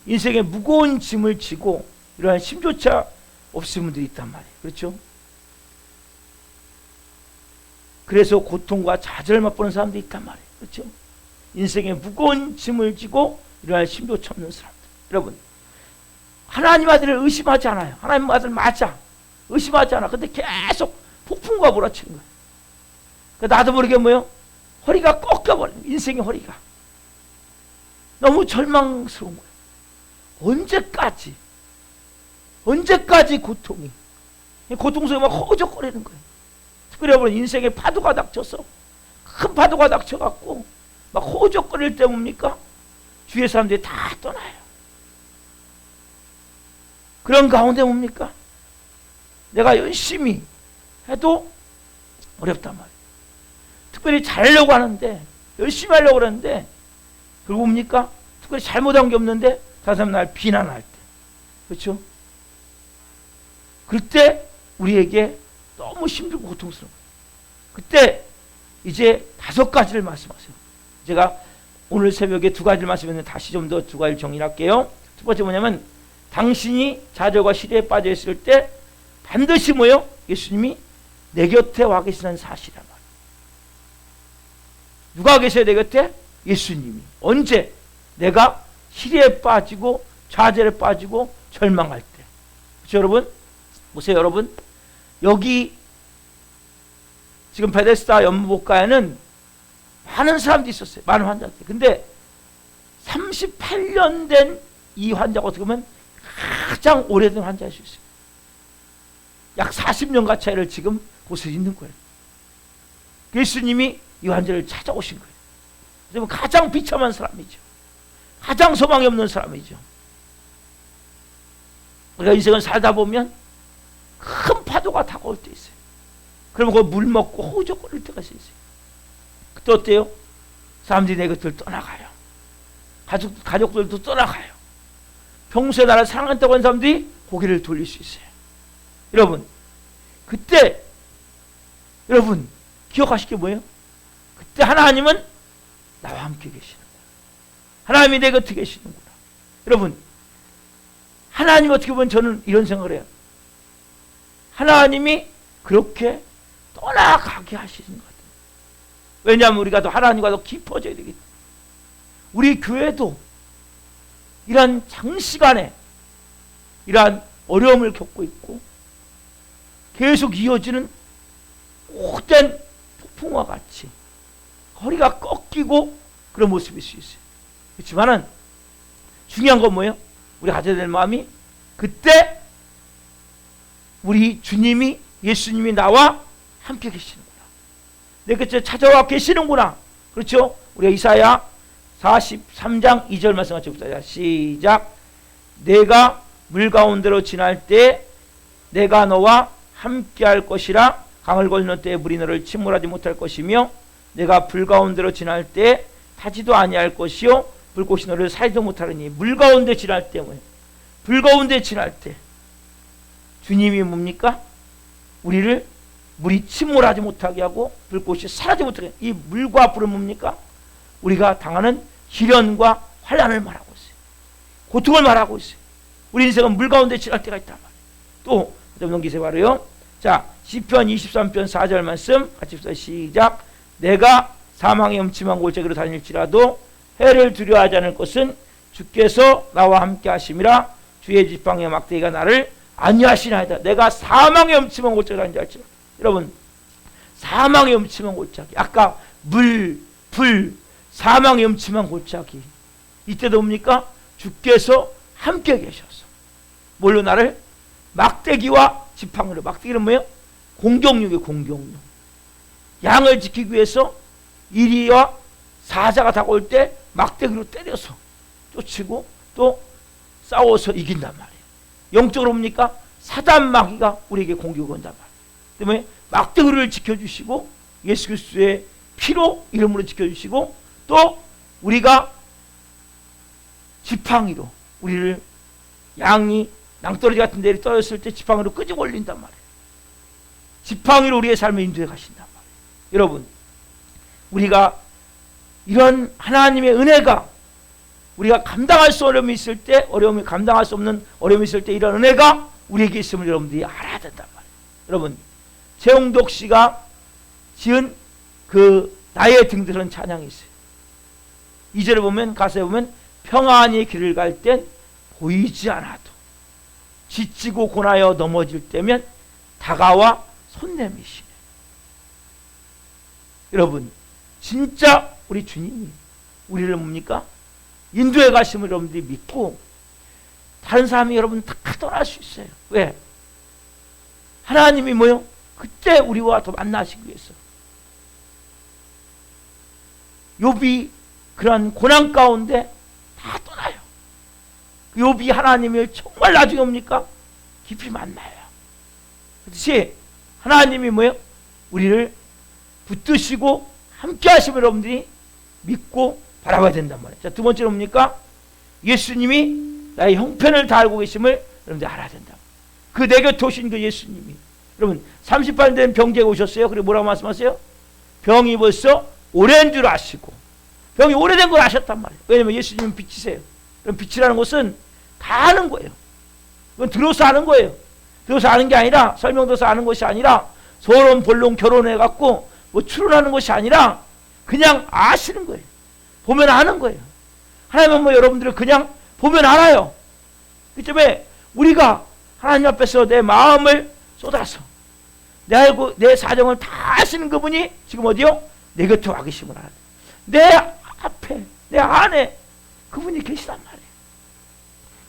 인생의 무거운 짐을 지고 이러한 힘조차 없으신 분들이 있단 말이에요. 그렇죠? 그래서 고통과 좌절을 맛보는 사람들이 있단 말이에요. 그렇죠? 인생의 무거운 짐을 지고 이러한 힘조차 없는 사람들. 여러분 하나님 아들을 의심하지 않아요. 하나님 아들 맞아. 의심하지 않아. 근데 계속 폭풍과 몰아치는 거예요. 그러니까 나도 모르게 뭐예요? 허리가 꺾여버려요. 인생의 허리가. 너무 절망스러운 거예요. 언제까지 고통이. 고통 속에 막 허우적거리는 거예요. 특별히 여러분 인생에 파도가 닥쳐서 큰 파도가 닥쳐갖고 막 허우적거릴 때 뭡니까? 주위의 사람들이 다 떠나요. 그런 가운데 뭡니까? 내가 열심히 해도 어렵단 말이에요. 특별히 잘하려고 하는데 열심히 하려고 그러는데 결국 뭡니까? 특별히 잘못한 게 없는데 다른 사람 날 비난할 때 그렇죠? 그때 우리에게 너무 힘들고 고통스러워요. 그때 이제 5가지를 말씀하세요. 제가 오늘 새벽에 2가지를 말씀했는데 다시 좀 더 2가지를 정리할게요. 첫 번째 뭐냐면 당신이 좌절과 시대에 빠져 있을 때 반드시 뭐요? 예수님이 내 곁에 와 계시는 사실이란 말이에요. 누가 계세요 내 곁에? 예수님이. 언제? 내가 시대에 빠지고 좌절에 빠지고 절망할 때. 그렇죠 여러분? 보세요 여러분. 여기 지금 베데스다 연못가에는 많은 사람들이 있었어요. 많은 환자들. 근데 38년 된 이 환자가 어떻게 보면 가장 오래된 환자일 수 있어요. 약 40년가 차이를 지금 곳에 있는 거예요. 예수님이 이 환자를 찾아오신 거예요. 그래서 가장 비참한 사람이죠. 가장 소망이 없는 사람이죠. 우리가 인생을 살다 보면 큰 파도가 다가올 때 있어요. 그러면 그 물 먹고 호적거릴 때가 있어요. 그때 어때요? 사람들이 내 곁을 떠나가요. 가족들도 떠나가요. 평소에 나를 사랑한다고 하는 사람들이 고개를 돌릴 수 있어요. 여러분 그때 여러분 기억하실 게 뭐예요? 그때 하나님은 나와 함께 계시는구나. 하나님이 내 곁에 계시는구나. 여러분 하나님 어떻게 보면 저는 이런 생각을 해요. 하나님이 그렇게 떠나가게 하시는 것 같아요. 왜냐하면 우리가 더 하나님과 더 깊어져야 되기 때문에. 우리 교회도 이러한 장시간에 이러한 어려움을 겪고 있고 계속 이어지는 못된 폭풍과 같이 허리가 꺾이고 그런 모습일 수 있어요. 그렇지만은 중요한 건 뭐예요? 우리 가져야 될 마음이 그때 우리 주님이 예수님이 나와 함께 계시는구나. 내 곁에 찾아와 계시는구나. 그렇죠? 우리가 이사야 43장 2절 말씀 같이 봅시다. 시작. 내가 물 가운데로 지날 때 내가 너와 함께 할 것이라. 강을 건너 때에 물이 너를 침몰하지 못할 것이며 내가 불 가운데로 지날 때 타지도 아니할 것이요 불꽃이 너를 살지도 못하리니. 물 가운데 지날 때 뭐예요? 불 가운데 지날 때 주님이 뭡니까? 우리를 물이 침몰하지 못하게 하고 불꽃이 사라지지 못하게. 이 물과 불은 뭡니까? 우리가 당하는 시련과 환난을 말하고 있어요. 고통을 말하고 있어요. 우리 인생은 물 가운데 지날 때가 있단 말이에요. 또 좀 넘기세요. 바로요. 자, 시편 23편 4절 말씀 같이 봅시다. 시작. 내가 사망의 음침한 골짜기로 다닐지라도 해를 두려워하지 않을 것은 주께서 나와 함께 하심이라. 주의 지팡이와 막대기가 나를 안위하시나이다. 내가 사망의 음침한 골짜기로 다닐지라도. 여러분, 사망의 음침한 골짜기, 아까 물, 불, 사망의 음침한 골짜기, 이때도 뭡니까? 주께서 함께 계셔서 뭘로 나를? 막대기와 지팡이로. 막대기는 뭐예요? 공격용이에요. 공격용. 양을 지키기 위해서 이리와 사자가 다가올 때 막대기로 때려서 쫓치고 또 싸워서 이긴단 말이에요. 영적으로 뭡니까? 사단 마귀가 우리에게 공격을 한단 말이에요. 때문에 막대기를 지켜주시고 예수 그리스도의 피로 이름으로 지켜주시고 또 우리가 지팡이로 우리를 양이 낭떠러지 같은 데를 떨어졌을 때 지팡이로 끄집어 올린단 말이에요. 지팡이로 우리의 삶을 인도해 가신단 말이에요. 여러분, 우리가 이런 하나님의 은혜가 우리가 감당할 수 어려움이 있을 때, 어려움이 감당할 수 없는 어려움이 있을 때 이런 은혜가 우리에게 있음을 여러분들이 알아야 된단 말이에요. 여러분, 최홍덕 씨가 지은 그 나의 등들은 찬양이 있어요. 2절에 보면, 가사에 보면 평안히 길을 갈 땐 보이지 않아도 지치고 고나여 넘어질 때면 다가와 손 내미시네. 여러분, 진짜 우리 주님이 우리를 뭡니까? 인도해 가심을 여러분들이 믿고 다른 사람이 여러분 다 떠날 수 있어요. 왜? 하나님이 뭐요? 그때 우리와 더 만나시기 위해서. 욥이 그런 고난 가운데 다 떠나요. 그 욥이 하나님을 정말 나중에 옵니까? 깊이 만나요. 그렇지? 하나님이 뭐예요? 우리를 붙드시고 함께 하시면 여러분들이 믿고 바라봐야 된단 말이에요. 자, 두 번째로 뭡니까? 예수님이 나의 형편을 다 알고 계심을 여러분들이 알아야 된다. 그 내 곁에 오신 그 예수님이, 여러분 30발 된 병자가 오셨어요. 그리고 뭐라고 말씀하세요? 병이 벌써 오랜 줄 아시고, 병이 오래된 걸 아셨단 말이에요. 왜냐면 예수님은 빛이세요. 그럼 빛이라는 것은 다 아는 거예요. 그건 들어서 아는 거예요. 들어서 아는 게 아니라, 설명들어서 아는 것이 아니라, 소론 본론 결혼해갖고 뭐 추론하는 것이 아니라 그냥 아시는 거예요. 보면 아는 거예요. 하나님은 뭐 여러분들을 그냥 보면 알아요. 그 때문에 우리가 하나님 앞에서 내 마음을 쏟아서 내 알고 내 사정을 다 아시는 그분이 지금 어디요? 내 곁에 와 계심을 알아요. 내 앞에, 내 안에 그분이 계시단 말이에요.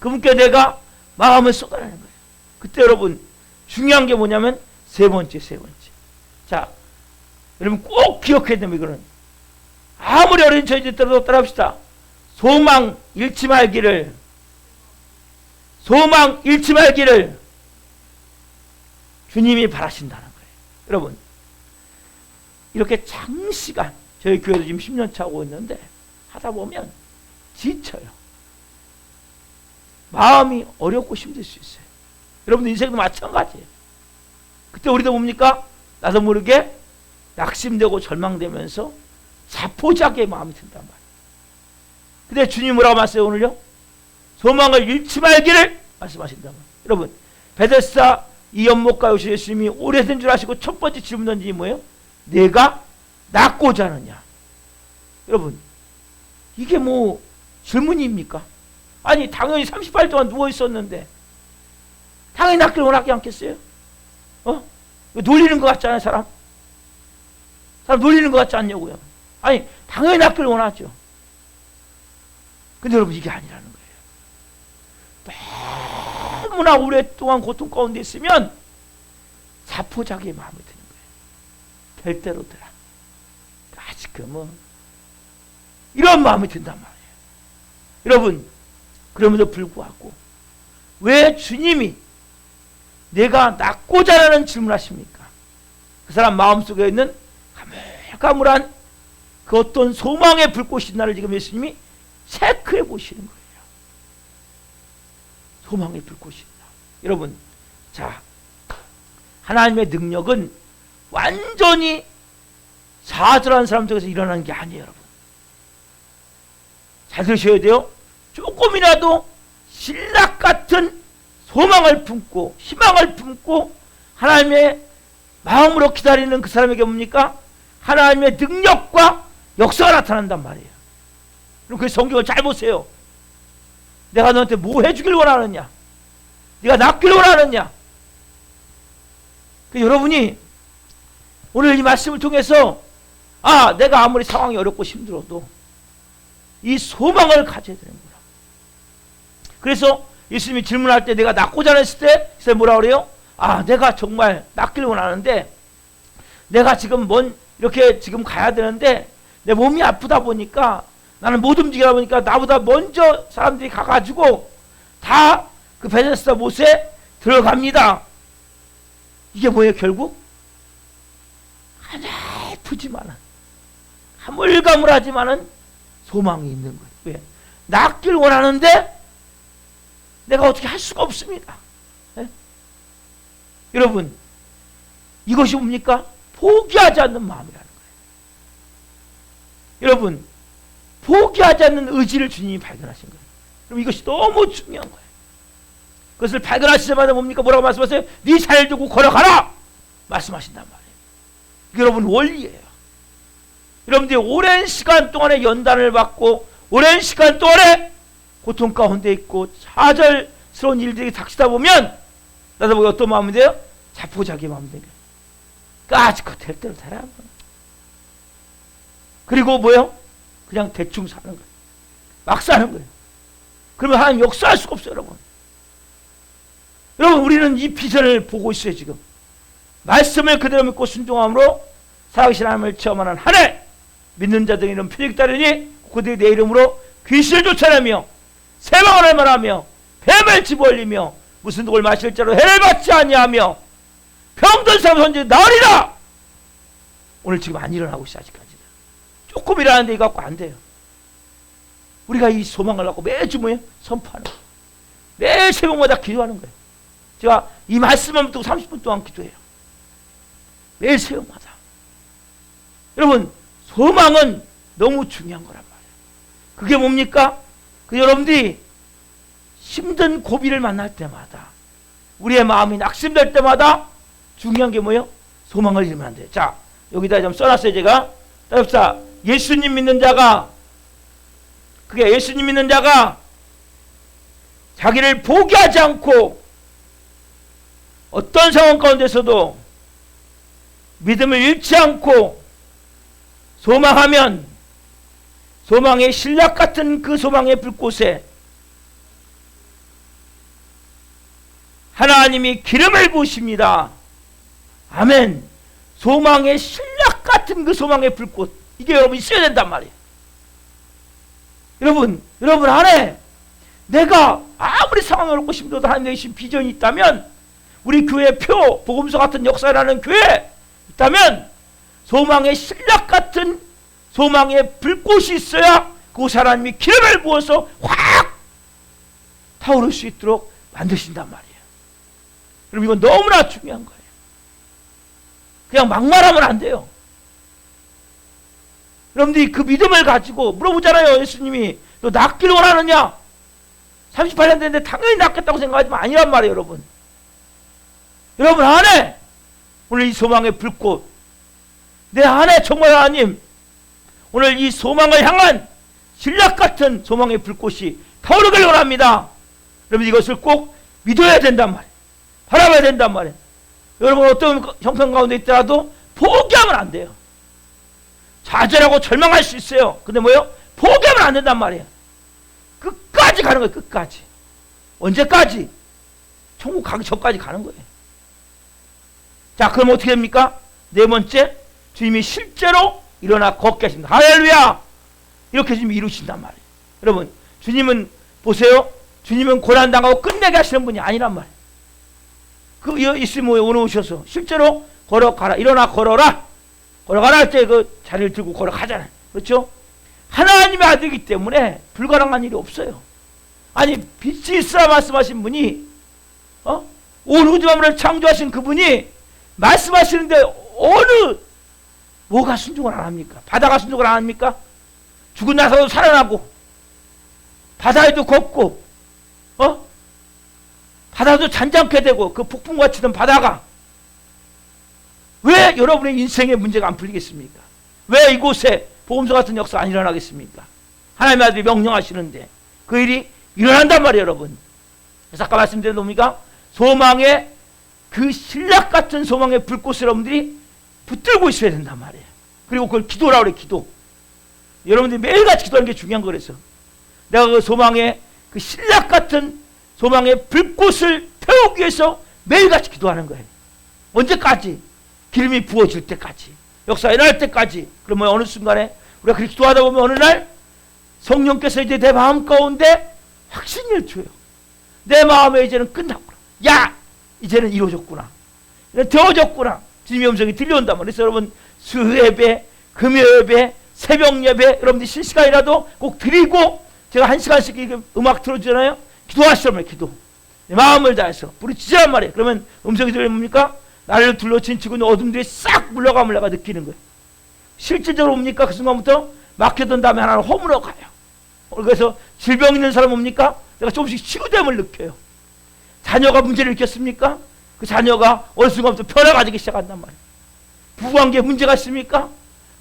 그분께 내가 마음을 쏟아내는 거예요. 그때 여러분 중요한 게 뭐냐면 세 번째. 자, 여러분 꼭 기억해야 됩니다. 이거는 아무리 어린 저희들 들어도 따라합시다. 소망 잃지 말기를 주님이 바라신다는 거예요. 여러분, 이렇게 장시간 저희 교회도 지금 10년 차 오고 있는데 하다 보면 지쳐요. 마음이 어렵고 힘들 수 있어요. 여러분들 인생도 마찬가지예요. 그때 우리도 뭡니까? 나도 모르게 낙심되고 절망되면서 자포자기의 마음이 든단 말이에요. 근데 주님 뭐라고 말씀하세요? 오늘요? 소망을 잃지 말기를 말씀하신단 말이에요. 여러분, 베데스다 이 연못가에 오신 예수님이 오래된 줄 아시고 첫 번째 질문 던진이 뭐예요? 내가 낫고자 하느냐? 여러분, 이게 뭐 질문입니까? 아니, 당연히 38 동안 누워 있었는데 당연히 낫기를 원하지 않겠어요? 놀리는 것 같지 않아요, 사람? 사람 놀리는 것 같지 않냐고요? 아니, 당연히 낫기를 원하죠. 근데 여러분, 이게 아니라는 거예요. 너무나 오랫동안 고통 가운데 있으면 자포자기의 마음이 드는 거예요. 될 대로 되라. 아직 이런 마음이 든단 말이에요. 여러분, 그럼에도 불구하고 왜 주님이 내가 낫고자 하는 질문하십니까? 그 사람 마음속에 있는 가물가물한 그 어떤 소망의 불꽃이 나를 지금 예수님이 체크해 보시는 거예요. 소망의 불꽃이 있다. 여러분, 자, 하나님의 능력은 완전히 좌절한 사람 쪽에서 일어나는 게 아니에요, 여러분. 잘 들으셔야 돼요. 조금이라도 신락 같은 소망을 품고 희망을 품고 하나님의 마음으로 기다리는 그 사람에게 뭡니까? 하나님의 능력과 역사가 나타난단 말이에요. 그럼 그 성경을 잘 보세요. 내가 너한테 뭐 해주길 원하느냐? 네가 낫길 원하느냐? 여러분이 오늘 이 말씀을 통해서 내가 아무리 상황이 어렵고 힘들어도 이 소망을 가져야 되는구나. 그래서 예수님이 질문할 때 내가 낫고자 했을 때 그래서 뭐라 그래요? 내가 정말 낫길 원하는데 내가 지금 이렇게 지금 가야 되는데 내 몸이 아프다 보니까 나는 못 움직이다 보니까 나보다 먼저 사람들이 가가지고 다 그 베데스다 못에 들어갑니다. 이게 뭐예요? 결국 하늘프지만은 가물가물하지만은 소망이 있는 거예요. 왜? 낫길 원하는데 내가 어떻게 할 수가 없습니다. 네? 여러분, 이것이 뭡니까? 포기하지 않는 마음이라는 거예요. 여러분, 포기하지 않는 의지를 주님이 발견하신 거예요. 그럼 이것이 너무 중요한 거예요. 그것을 발견하시자마자 뭡니까? 뭐라고 말씀하세요? 네 살 두고 걸어가라! 말씀하신단 말이에요. 이게 여러분 원리예요. 여러분들이 오랜 시간 동안에 연단을 받고 오랜 시간 동안에 고통 가운데 있고 좌절스러운 일들이 닥치다 보면 나도 보기 어떤 마음이 돼요? 자포자기 마음이 돼요. 까짓거 될 대로 되라. 그리고 뭐요? 그냥 대충 사는 거예요. 막 사는 거예요. 그러면 하나님 역사할 수가 없어요, 여러분. 여러분, 우리는 이 비전을 보고 있어요, 지금. 말씀을 그대로 믿고 순종함으로 살아계신 하나님을 체험하는 한 해, 믿는 자들이 이런 표적이 따르니 그들이 내 이름으로 귀신을 쫓아내며 세방을 말하며 뱀을 집어올리며 무슨 독을 마실 자로 해를 받지 아니하며 병든 사람 손질 나으리라. 오늘 지금 안 일어나고 있어. 아직까지는 조금 일어나는데 이거 갖고 안 돼요. 우리가 이 소망을 갖고 매주 뭐예요? 선포하는 거예요. 매일 새벽마다 기도하는 거예요. 제가 이 말씀만 듣고 30분 동안 기도해요. 매일 새벽마다. 여러분, 소망은 너무 중요한 거란 말이에요. 그게 뭡니까? 여러분들이 힘든 고비를 만날 때마다 우리의 마음이 낙심될 때마다 중요한 게 뭐예요? 소망을 잃으면 안 돼요. 자, 여기다 좀 써놨어요. 제가 따라합시다. 예수님 믿는 자가 자기를 포기하지 않고 어떤 상황 가운데서도 믿음을 잃지 않고 소망하면 소망의 신락 같은 그 소망의 불꽃에 하나님이 기름을 부으십니다. 아멘. 소망의 신락 같은 그 소망의 불꽃, 이게 여러분 있어야 된단 말이에요. 여러분 안에 내가 아무리 상황이 어렵고 힘들어도 하나님의 신 비전이 있다면, 우리 교회 표 복음서 같은 역사라는 교회 있다면 소망의 신락 같은 소망의 불꽃이 있어야 그곳에 하나님이 기름을 부어서 확 타오를 수 있도록 만드신단 말이에요. 여러분, 이건 너무나 중요한 거예요. 그냥 막말하면 안 돼요. 여러분들이 그 믿음을 가지고 물어보잖아요. 예수님이 너 낫길 원하느냐? 38년 됐는데 당연히 낫겠다고 생각하지만 아니란 말이에요. 여러분 안에 오늘 이 소망의 불꽃, 내 안에 정말 하나님 오늘 이 소망을 향한 신락 같은 소망의 불꽃이 타오르길 원합니다. 여러분, 이것을 꼭 믿어야 된단 말이에요. 바라봐야 된단 말이에요. 여러분, 어떤 형편 가운데 있더라도 포기하면 안 돼요. 좌절하고 절망할 수 있어요. 근데 뭐예요? 포기하면 안 된단 말이에요. 끝까지 가는 거예요. 끝까지. 언제까지? 천국 가기 전까지 가는 거예요. 자, 그럼 어떻게 됩니까? 네 번째, 주님이 실제로 일어나 걷게 하십니다. 할렐루야! 이렇게 주님이 이루신단 말이에요. 여러분, 주님은 보세요. 주님은 고난당하고 끝내게 하시는 분이 아니란 말이에요. 그 예수님이 오늘 오셔서 실제로 걸어가라, 일어나 걸어라, 걸어가라 할 때 그 자리를 들고 걸어가잖아요. 그렇죠? 하나님의 아들이기 때문에 불가능한 일이 없어요. 아니, 빛이 있으라 말씀하신 분이 온 우주 만물을 창조하신 그분이 말씀하시는데 어느 뭐가 순종을 안 합니까? 바다가 순종을 안 합니까? 죽은 나사도 살아나고 바다에도 걷고 바다도 잔잔케 되고 그 폭풍과 치던 바다가 왜 여러분의 인생의 문제가 안 풀리겠습니까? 왜 이곳에 복음서 같은 역사가 안 일어나겠습니까? 하나님의 아들이 명령하시는데 그 일이 일어난단 말이에요, 여러분. 그래서 아까 말씀드린 놈이가 소망의 그 신락 같은 소망의 불꽃을 여러분들이 붙들고 있어야 된단 말이에요. 그리고 그걸 기도라고 그래, 기도. 여러분들이 매일같이 기도하는 게 중요한 거라서 내가 그 소망의 그 신락 같은 소망의 불꽃을 태우기 위해서 매일같이 기도하는 거예요. 언제까지? 기름이 부어질 때까지, 역사가 일어날 때까지. 그러면 어느 순간에 우리가 그렇게 기도하다 보면 어느 날 성령께서 이제 내 마음 가운데 확신을 줘요. 내 마음에 이제는 끝났구나. 야! 이제는 이루어졌구나. 이제는 되어졌구나. 주님의 음성이 들려온단 말이에요. 그래서 여러분 수요예배, 금요예배, 새벽예배 여러분들이 실시간이라도 꼭 드리고 제가 1시간씩 음악 틀어주잖아요. 기도하시라면 기도. 내 마음을 다해서 부르짖으란 말이에요. 그러면 음성이 들리면 뭡니까? 나를 둘러친치고 있는 어둠들이 싹 물러가 느끼는 거예요. 실질적으로 뭡니까? 그 순간부터 막혀던 다음에 하나를 허물어 가요. 그래서 질병 있는 사람 뭡니까? 내가 조금씩 치유됨을 느껴요. 자녀가 문제를 일으켰습니까? 그 자녀가 어느 순간부터 변화가지기 시작한단 말이에요. 부부관계에 문제가 있습니까?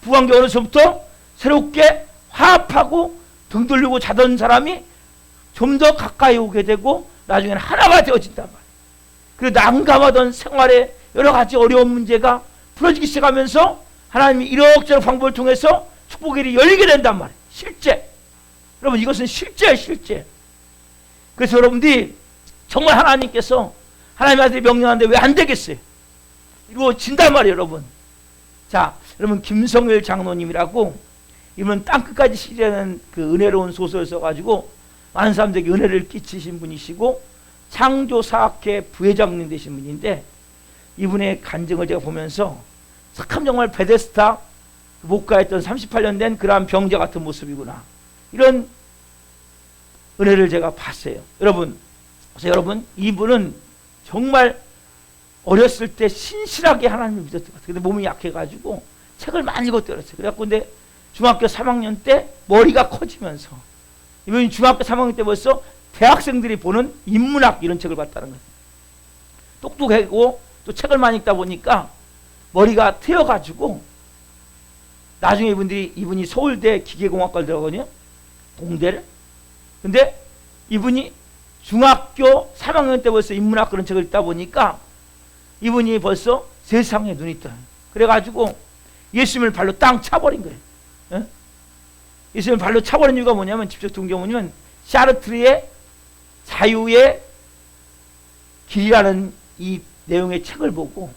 부부관계 어느 순간부터 새롭게 화합하고 등 돌리고 자던 사람이 좀 더 가까이 오게 되고 나중에는 하나가 되어진단 말이에요. 그리고 난감하던 생활에 여러 가지 어려운 문제가 풀어지기 시작하면서 하나님이 이럭저럭 방법을 통해서 축복의 일이 열리게 된단 말이에요. 실제. 여러분 이것은 실제예요, 실제. 그래서 여러분들이 정말 하나님께서 하나님의 아들이 명령하는데 왜 안 되겠어요? 이루어진단 말이에요, 여러분. 자, 여러분 김성일 장로님이라고 이분은 땅끝까지 시리라는 그 은혜로운 소설을 써가지고 많은 사람들에게 은혜를 끼치신 분이시고 창조사학회 부회장님 되신 분인데 이분의 간증을 제가 보면서 참 정말 베데스다 목가했던 38년 된 그러한 병자 같은 모습이구나. 이런 은혜를 제가 봤어요. 여러분, 그래서 여러분 이분은 정말 어렸을 때 신실하게 하나님을 믿었던 것 같아요. 근데 몸이 약해가지고 책을 많이 읽었더랬어요. 그래갖고 근데 중학교 3학년 때 머리가 커지면서 이분이 중학교 3학년 때 벌써 대학생들이 보는 인문학 이런 책을 봤다는 거예요. 똑똑하고 또 책을 많이 읽다 보니까 머리가 트여가지고 나중에 이분이 서울대 기계공학과를 들어가거든요. 공대를. 근데 이분이 중학교 3학년 때 벌써 인문학 그런 책을 읽다 보니까 이분이 벌써 세상에 눈이 떠요. 그래가지고 예수님을 발로 땅 차버린 거예요. 예? 예수님을 발로 차버린 이유가 뭐냐면 직접 동경문이면 샤르트르의 자유의 길이라는 이 내용의 책을 보고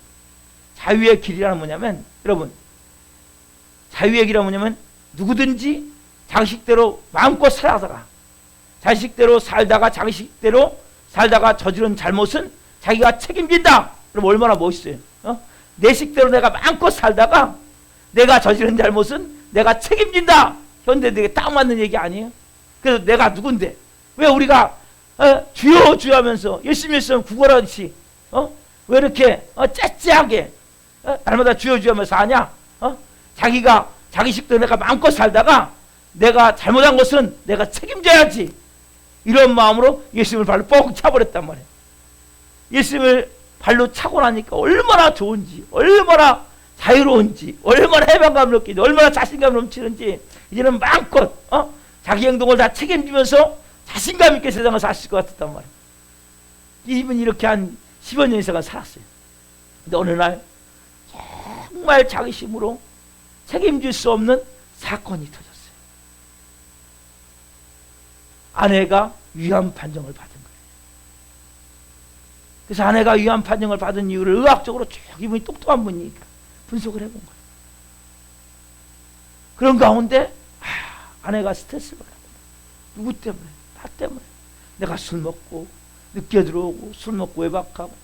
자유의 길이라는 뭐냐면 여러분 자유의 길이란 뭐냐면 누구든지 자식대로 마음껏 살아다가 자식대로 살다가 자식대로 살다가 저지른 잘못은 자기가 책임진다. 그럼 얼마나 멋있어요. 내 식대로 내가 마음껏 살다가 내가 저지른 잘못은 내가 책임진다. 현대들에게 딱 맞는 얘기 아니에요? 그래서 내가 누군데 왜 우리가 주여 주여 하면서 열심히 했으면 구걸하듯이 왜 이렇게 째째하게 날마다 주여 주여 하면서 사냐? 자기가 자기 식대로 내가 마음껏 살다가 내가 잘못한 것은 내가 책임져야지. 이런 마음으로 예수님을 발로 뻥 차버렸단 말이에요. 예수님을 발로 차고 나니까 얼마나 좋은지, 얼마나 자유로운지, 얼마나 해방감 느끼는지, 얼마나 자신감 넘치는지 이제는 마음껏 자기 행동을 다 책임지면서 자신감 있게 세상을 사실 것 같았단 말이에요. 이분이 이렇게 한 10여 년 이상을 살았어요. 근데 어느 날 정말 자기 힘으로 책임질 수 없는 사건이 터졌어요. 아내가 위암 판정을 받은 거예요. 그래서 아내가 위안 판정을 받은 이유를 의학적으로 쭉 이분이 똑똑한 분이니까 분석을 해본 거예요. 그런 가운데 아내가 스트레스를 받았구나. 누구 때문에? 나 때문에. 내가 술 먹고 늦게 들어오고 술 먹고 외박하고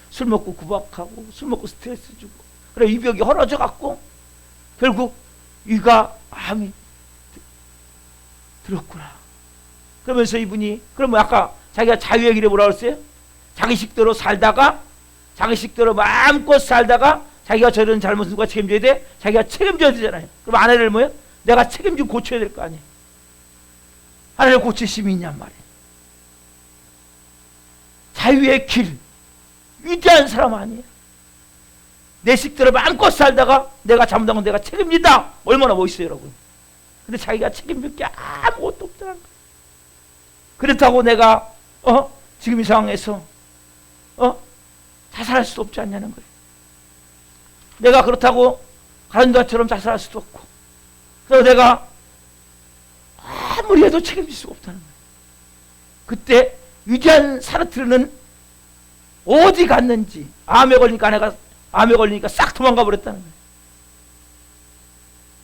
술 먹고 구박하고 술 먹고 스트레스 주고 그래 위벽이 헐어져 갖고 결국 위가 암이 들었구나. 그러면서 이분이 그러면 아까 자기가 자유의 길에 뭐라고 했어요? 자기 식대로 살다가 자기 식대로 마음껏 살다가 자기가 저런 잘못을 누가 책임져야 돼? 자기가 책임져야 되잖아요. 그럼 아내를 뭐예요? 내가 책임지고 고쳐야 될 거 아니에요. 아내를 고칠 힘이 있냔 말이에요. 자유의 길 위대한 사람 아니에요. 내 식대로 마음껏 살다가 내가 잘못한 건 내가 책임진다. 얼마나 멋있어요 여러분. 근데 자기가 책임질 게 아무것도 없다는 거예요. 그렇다고 내가 지금 이 상황에서 자살할 수도 없지 않냐는 거예요. 내가 그렇다고 가련자처럼 자살할 수도 없고 그래서 내가 아무리 해도 책임질 수가 없다는 거예요. 그때 위대한 사르트르는 어디 갔는지 암에 걸리니까 싹 도망가 버렸다는 거예요.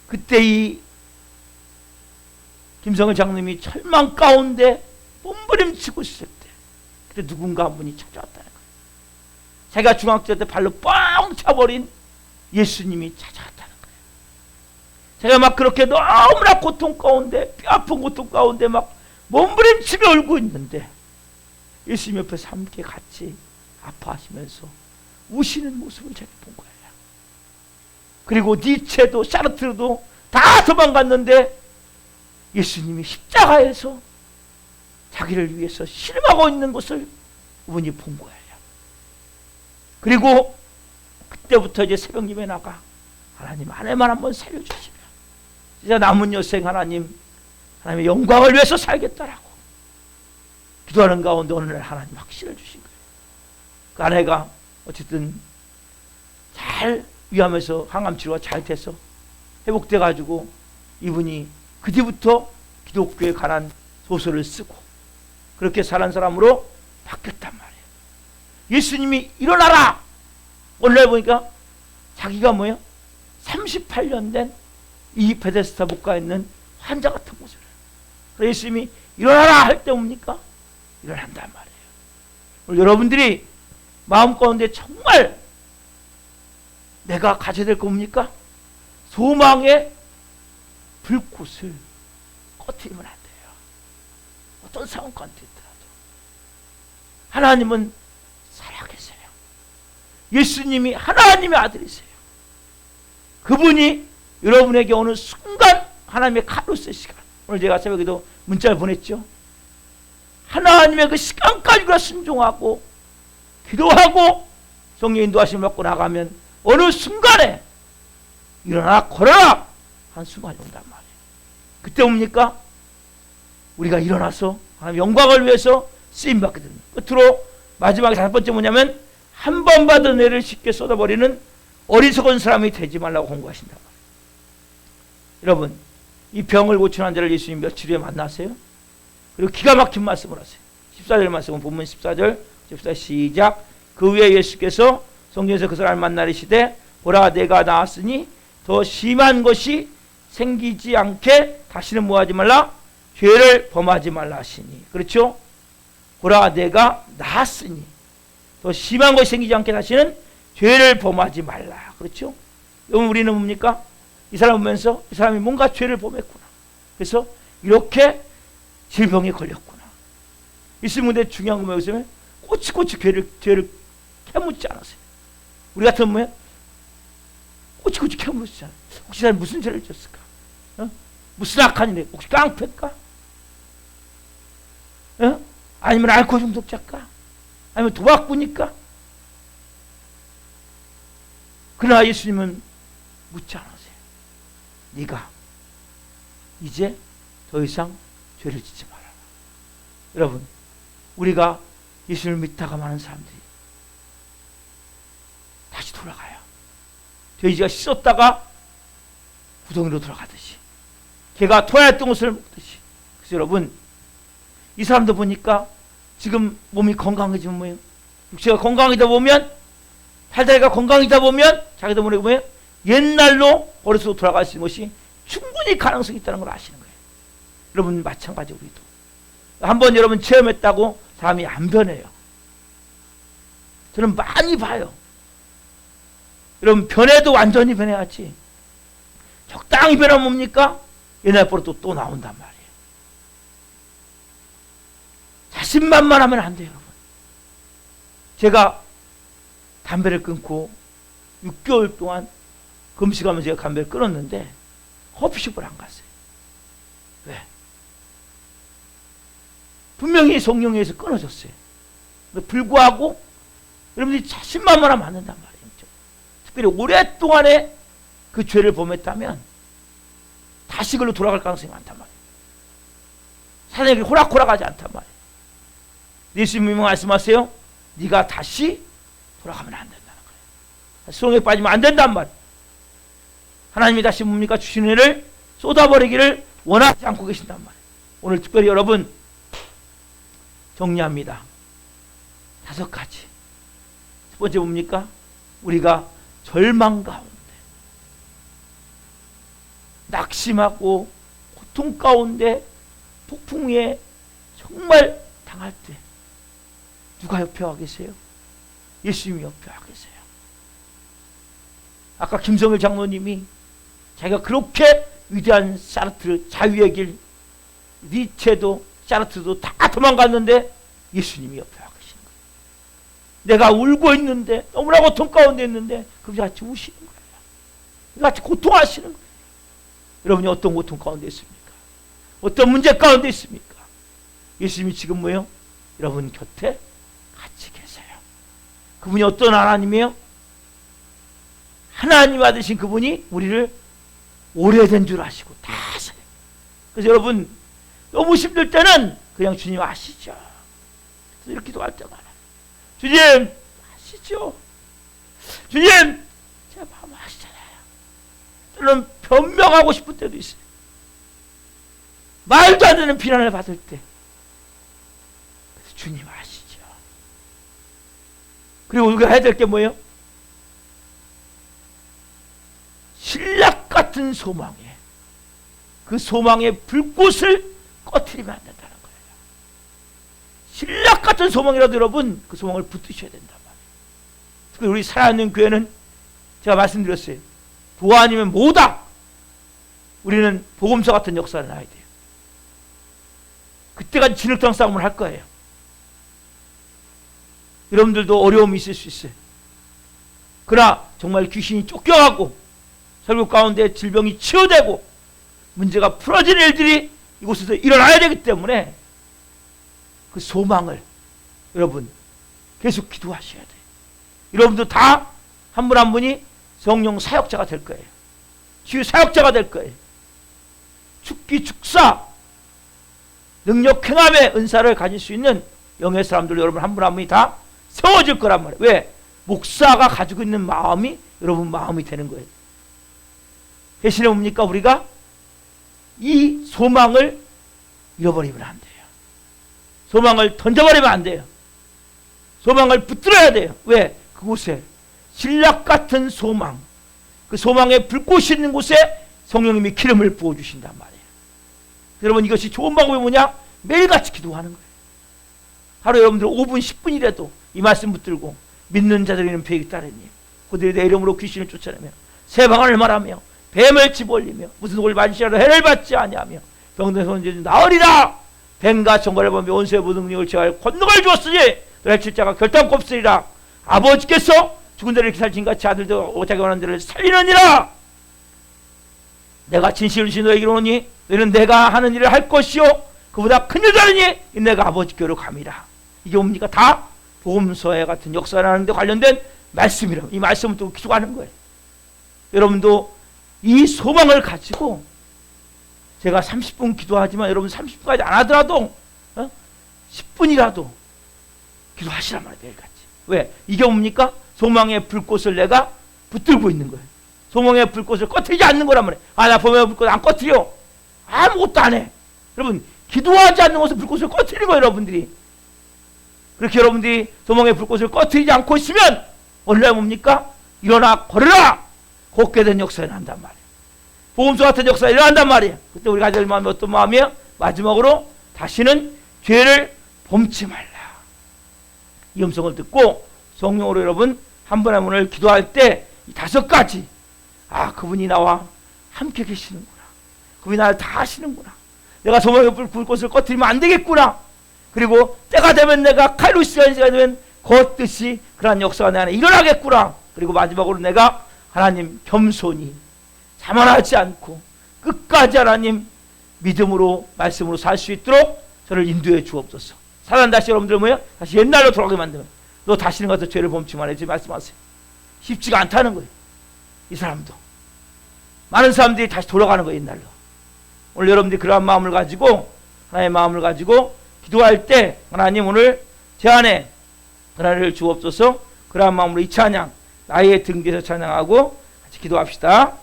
그때 이 김성을 장님이 절망 가운데 몸부림치고 있을 때 그때 누군가 한 분이 찾아왔다는 거예요. 자기가 중학교 때 발로 뻥 차버린 예수님이 찾아왔다는 거예요. 제가 막 그렇게 너무나 고통 가운데 뼈아픈 고통 가운데 막 몸부림치며 울고 있는데 예수님 옆에서 함께 같이 아파하시면서 우시는 모습을 제가 본 거예요. 그리고 니체도 샤르트르도 다 도망갔는데 예수님이 십자가에서 자기를 위해서 신음하고 있는 것을 그분이 본 거예요. 그리고 그때부터 이제 새벽 예배 나가 하나님 아내만 한번 살려주시면 진짜 남은 여생 하나님의 영광을 위해서 살겠다라고 기도하는 가운데 어느 날 하나님 확신을 주신 거예요. 그 아내가 어쨌든 잘 위하면서 항암 치료가 잘 돼서 회복돼 가지고 이분이 그 뒤부터 기독교에 관한 소설을 쓰고 그렇게 사는 사람으로 바뀌었단 말이에요. 예수님이 일어나라! 오늘날 보니까 자기가 뭐예요? 38년 된 이 베데스다 목가에 있는 환자 같은 모습을 그래서 예수님이 일어나라 할 때 뭡니까? 일어난단 말이에요. 오늘 여러분들이 마음 가운데 정말 내가 가져야 될 거 뭡니까? 소망의 불꽃을 꺼트리면 안 돼요. 어떤 상황 가운데 있더라도 하나님은 살아계세요. 예수님이 하나님의 아들이세요. 그분이 여러분에게 어느 순간 하나님의 카루스 시간 오늘 제가 새벽에도 문자를 보냈죠. 하나님의 그 시간까지 순종하고 기도하고 성령 인도하심을 받고 나가면 어느 순간에 일어나 걸어라 한 순간이 온단 말이에요. 그때 뭡니까? 우리가 일어나서 하나님 영광을 위해서 쓰임받게 됩니다. 끝으로 마지막에 5번째 뭐냐면 한 번 받은 은혜를 쉽게 쏟아버리는 어리석은 사람이 되지 말라고 공부하신단 말이에요. 여러분 이 병을 고치는 환자를 예수님 며칠 후에 만나세요. 그리고 기가 막힌 말씀을 하세요. 14절 말씀은 본문 14절 14 시작. 그 후에 예수께서 성경에서 그 사람을 만나리시되 보라 내가 나았으니 더 심한 것이 생기지 않게 다시는 뭐하지 말라? 죄를 범하지 말라 하시니. 그렇죠? 보라 내가 나았으니 더 심한 것이 생기지 않게 다시는 죄를 범하지 말라. 그렇죠? 여러분 우리는 뭡니까? 이 사람 보면서 이 사람이 뭔가 죄를 범했구나. 그래서 이렇게 질병에 걸렸구나. 있으면 중요한 건 뭐였어요? 꼬치꼬치 죄를 캐묻지 않았어요. 우리 같은 뭐야? 꼬치꼬치 캐묻지 않아요. 혹시 사람 무슨 죄를 졌을까? 무슨 악한 일? 혹시 깡패일까? 아니면 알코올 중독자일까? 아니면 도박꾼일까? 그러나 예수님은 묻지 않으세요. 네가 이제 더 이상 죄를 짓지 마라. 여러분 우리가 예수님을 믿다가 많은 사람들이 다시 돌아가요. 돼지가 씻었다가 구덩이로 돌아가듯이 개가 토하였던 것을 먹듯이. 그래서 여러분 이 사람도 보니까 지금 몸이 건강해지면 뭐예요? 육체가 건강이다 보면, 팔다리가 건강이다 보면, 자기도 모르게 보면 옛날로 어려서 돌아갈 수 있는 것이 충분히 가능성이 있다는 걸 아시는 거예요. 여러분 마찬가지 우리도. 한번 여러분 체험했다고 사람이 안 변해요. 저는 많이 봐요. 여러분 변해도 완전히 변해야지. 적당히 변하면 뭡니까? 옛날 버릇도 또 나온단 말이에요. 자신만만하면 안 돼요, 여러분. 제가 담배를 끊고 6개월 동안 금식하면서 제가 담배를 끊었는데 커피숍을 안 갔어요. 왜? 분명히 성령에 의해서 끊어졌어요. 불구하고 여러분들이 자신만만하면 안 된단 말이에요. 특별히 오랫동안에 그 죄를 범했다면 다시 그걸로 돌아갈 가능성이 많단 말이에요. 사단에게 호락호락하지 않단 말이에요. 예수님이 말씀하세요. 네가 다시 돌아가면 안 된다는 거예요. 수렁에 빠지면 안 된단 말이에요. 하나님이 다시 뭡니까? 주신 은혜를 쏟아버리기를 원하지 않고 계신단 말이에요. 오늘 특별히 여러분 정리합니다. 5가지. 첫 번째 뭡니까? 우리가 절망 가운데, 낙심하고 고통 가운데, 폭풍 위에 정말 당할 때 누가 옆에 와 계세요? 예수님이 옆에 와 계세요. 아까 김성일 장로님이 자기가 그렇게 위대한 사르트르, 자유의 길, 니체도 사르트르도 다 도망갔는데 예수님이 옆에 와 계시는 거예요. 내가 울고 있는데, 너무나 고통 가운데 있는데 그분이 같이 우시는 거예요. 같이 고통하시는 거예요. 여러분이 어떤 고통 가운데 있습니까? 어떤 문제 가운데 있습니까? 예수님이 지금 뭐예요? 여러분 곁에 같이 계세요. 그분이 어떤 하나님이에요? 하나님 아드신 그분이 우리를 오래된 줄 아시고 다 아세요. 그래서 여러분 너무 힘들 때는 그냥 주님 아시죠. 그래서 이렇게 기도할 때마다 주님 아시죠. 주님 제 마음 아시잖아요. 저는 변명하고 싶을 때도 있어요. 말도 안 되는 비난을 받을 때 그래서 주님 아시죠. 그리고 우리가 해야 될 게 뭐예요? 신락 같은 소망에, 그 소망의 불꽃을 꺼트리면 안 된다는 거예요. 신락 같은 소망이라도 여러분 그 소망을 붙드셔야 된단 말이에요. 특히 우리 살아있는 교회는 제가 말씀드렸어요. 부활 아니면 뭐다. 우리는 복음서 같은 역사를 나야 돼요. 그때까지 진흙탕 싸움을 할 거예요. 여러분들도 어려움이 있을 수 있어요. 그러나 정말 귀신이 쫓겨가고 설교 가운데 질병이 치유되고 문제가 풀어지는 일들이 이곳에서 일어나야 되기 때문에 그 소망을 여러분 계속 기도하셔야 돼요. 여러분도 다 한 분 한 분이 성령 사역자가 될 거예요. 치유 사역자가 될 거예요. 축기 축사 능력 행함의 은사를 가질 수 있는 영의 사람들 여러분 한 분 한 분이 다 세워질 거란 말이에요. 왜? 목사가 가지고 있는 마음이 여러분 마음이 되는 거예요. 대신에 뭡니까? 우리가 이 소망을 잃어버리면 안 돼요. 소망을 던져버리면 안 돼요. 소망을 붙들어야 돼요. 왜? 그곳에 신락 같은 소망, 그 소망의 불꽃이 있는 곳에 성령님이 기름을 부어주신단 말이에요. 여러분 이것이 좋은 방법이 뭐냐? 매일같이 기도하는 거예요. 하루 여러분들 5분 10분이라도 이 말씀 붙들고 믿는 자들에게는 뱀이 따르니 그들이 내 이름으로 귀신을 쫓아내며 새 방언을 말하며 뱀을 집어올리며 무슨 독을 만시하러 해를 받지 아니하며 병든 손질이 나으리라. 뱀과 정갈을 보며 온수의 모든 능력을 제할 권능을 주었으니 너의 칠자가 결단코 없으리라. 아버지께서 죽은 자를 이렇게 살신 같이 아들도 자기 원하는 대로 살리느니라. 내가 진실을 주신 너에게 이르노니 너희는 내가 하는 일을 할 것이요 그보다 큰 일을 하느니 내가 아버지께로 감이라. 이게 뭡니까? 다 복음서에 같은 역사라는 데 관련된 말씀이라. 이 말씀을 또 기록하는 거예요. 여러분도 이 소망을 가지고 제가 30분 기도하지만 여러분 30분까지 안 하더라도 10분이라도 기도하시란 말이에요. 매일같이. 왜? 이게 뭡니까? 소망의 불꽃을 내가 붙들고 있는 거예요. 소망의 불꽃을 꺼트리지 않는 거란 말이에요. 나 소망의 불꽃 안 꺼트려. 아무것도 안 해. 여러분 기도하지 않는 것은 불꽃을 꺼트리는 거예요. 여러분들이. 그렇게 여러분들이 소망의 불꽃을 꺼트리지 않고 있으면 원래 뭡니까? 일어나 걸어라! 곱게 된 역사가 일어난단 말이에요. 복음서 같은 역사가 일어난단 말이에요. 그때 우리가 가질 마음이 어떤 마음이에요? 마지막으로 다시는 죄를 범치 말라. 이 음성을 듣고 성령으로 여러분 한 분 한 분을 기도할 때 이 5가지, 그분이 나와 함께 계시는구나, 그분이 나를 다 아시는구나, 내가 소망의 불꽃을 꺼트리면 안 되겠구나, 그리고 때가 되면 내가 카이로스가 되면 걷듯이 그러한 역사가 내 안에 일어나겠구나, 그리고 마지막으로 내가 하나님 겸손히 자만하지 않고 끝까지 하나님 믿음으로 말씀으로 살 수 있도록 저를 인도해 주옵소서. 사단 다시 여러분들 뭐예요? 다시 옛날로 돌아가게 만들면 너 다시는 가서 죄를 범치 말아야지 말씀하세요. 쉽지가 않다는 거예요. 이 사람도 많은 사람들이 다시 돌아가는 거예요. 옛날로. 오늘 여러분들이 그러한 마음을 가지고 하나님의 마음을 가지고 기도할 때 하나님 오늘 제 안에 하나님을 주옵소서. 그러한 마음으로 이 찬양 나의 등 뒤에서 찬양하고 같이 기도합시다.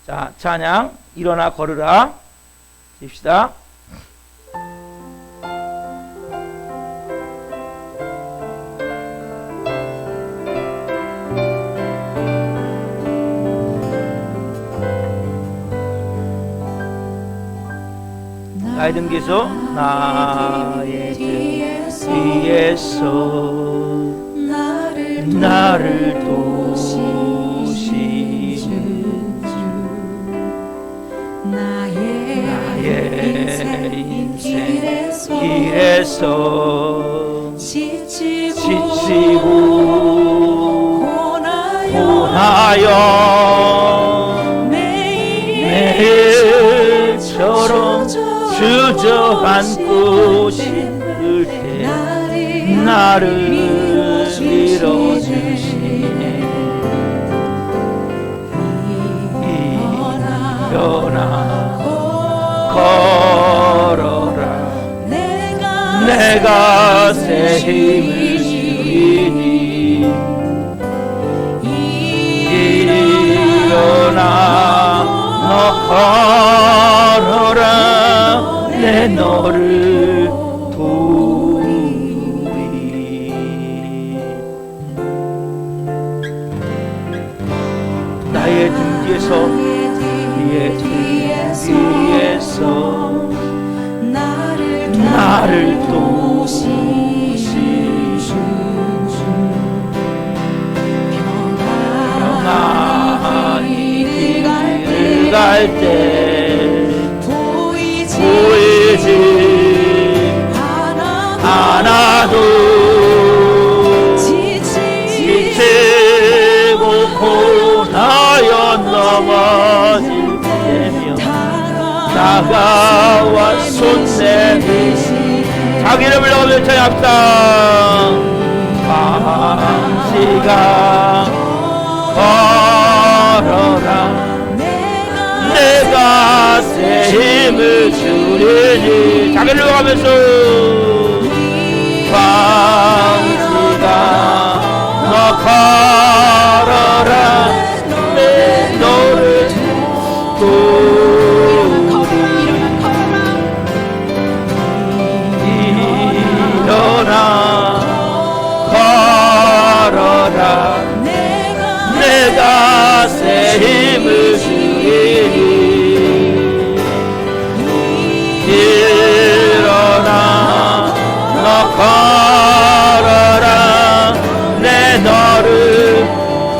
자, 찬양 일어나 걸으라 봅시다. 나의 등 뒤에서 나의 등 뒤에서 나를 도우시는 주 나의 인생 길에서 지치고 고나여 매일처럼 주저앉고 싶을 때 나를 밀어주시네. 일어나 걸어라. 내가 새 힘을 주리니 일어나 너 걸어라. 내 너를 도우리. 나의 등 뒤에서 나를 도우시는 주 평안히 길을 갈 때 보이지 않아도 지치고 고나여 넘어질 때면 다가와 손내듯이 자기 이름을 넣으며 찬양합시다. 시간 걸어라. 내가 새 힘을 주리니 자기를 넣어가면서 시간 너 걸어라. 내 너를 일어나 걸어라. 내가 새 힘을 주리니 일어나 너 걸어라. 내 너를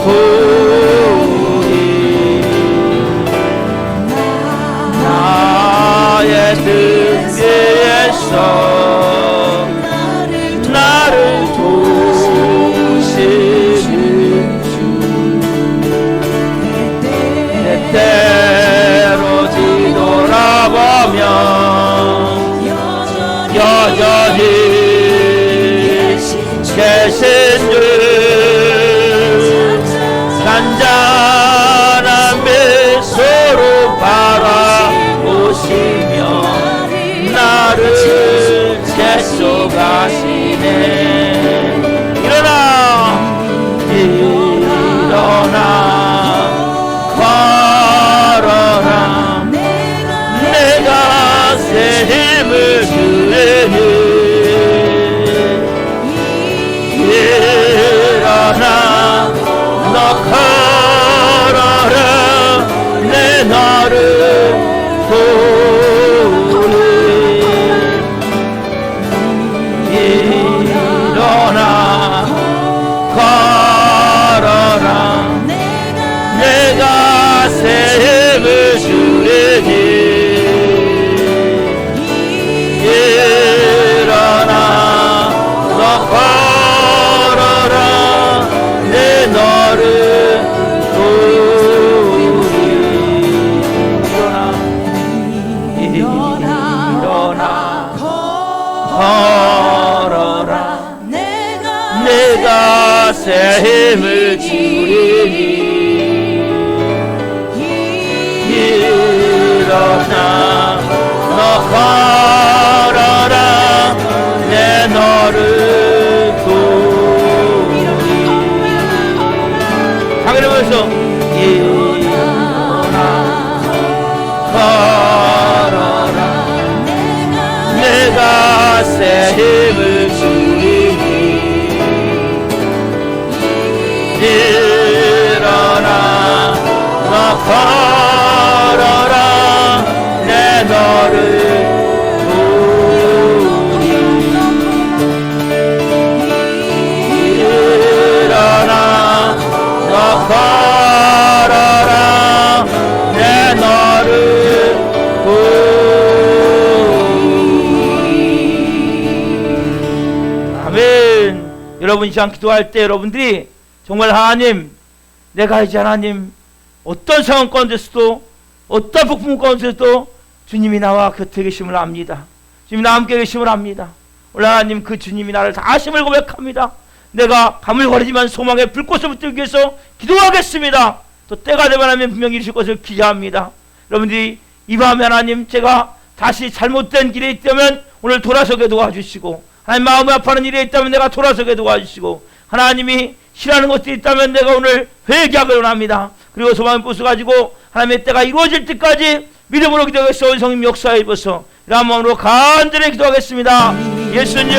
도우리. 나의 등 뒤에서 나를 도우시는 주 때때로 뒤돌아보면 여전히 계신 주 잔잔한 미소로 바라보시며 나를 채워가시네. 일어나 걸어라. 내가 새 힘을 주리니 걸어라 내 너를 도우리. 다 그러면서 일어나 걸어라 내가 새 힘을 주리니 일어나 너 걸어라 내 너를 도우리. 일어나 너 걸어라 내 너를 도우리. 아멘. 여러분 이 시간 기도할 때 여러분들이 정말 하나님, 내가 이제 하나님 어떤 상황 가운데서도 어떤 폭풍 가운데서도 주님이 나와 곁에 계심을 압니다. 주님이 나와 함께 계심을 압니다. 오늘 하나님 그 주님이 나를 다심을 고백합니다. 내가 가물거리지만 소망의 불꽃을 붙들기 위해서 기도하겠습니다. 또 때가 되면 하나님 분명히 이루실 것을 기대합니다. 여러분들이 이 밤에 하나님 제가 다시 잘못된 길에 있다면 오늘 돌아서게 도와주시고, 하나님 마음이 아파하는 일에 있다면 내가 돌아서게 도와주시고, 하나님이 싫어하는 것들이 있다면 내가 오늘 회개하기를 원합니다. 그리고 소망을 부숴가지고 하나님의 때가 이루어질 때까지 믿음으로 기도하겠어. 온 성님 역사에 입어서 이런 마음으로 간절히 기도하겠습니다. 예수님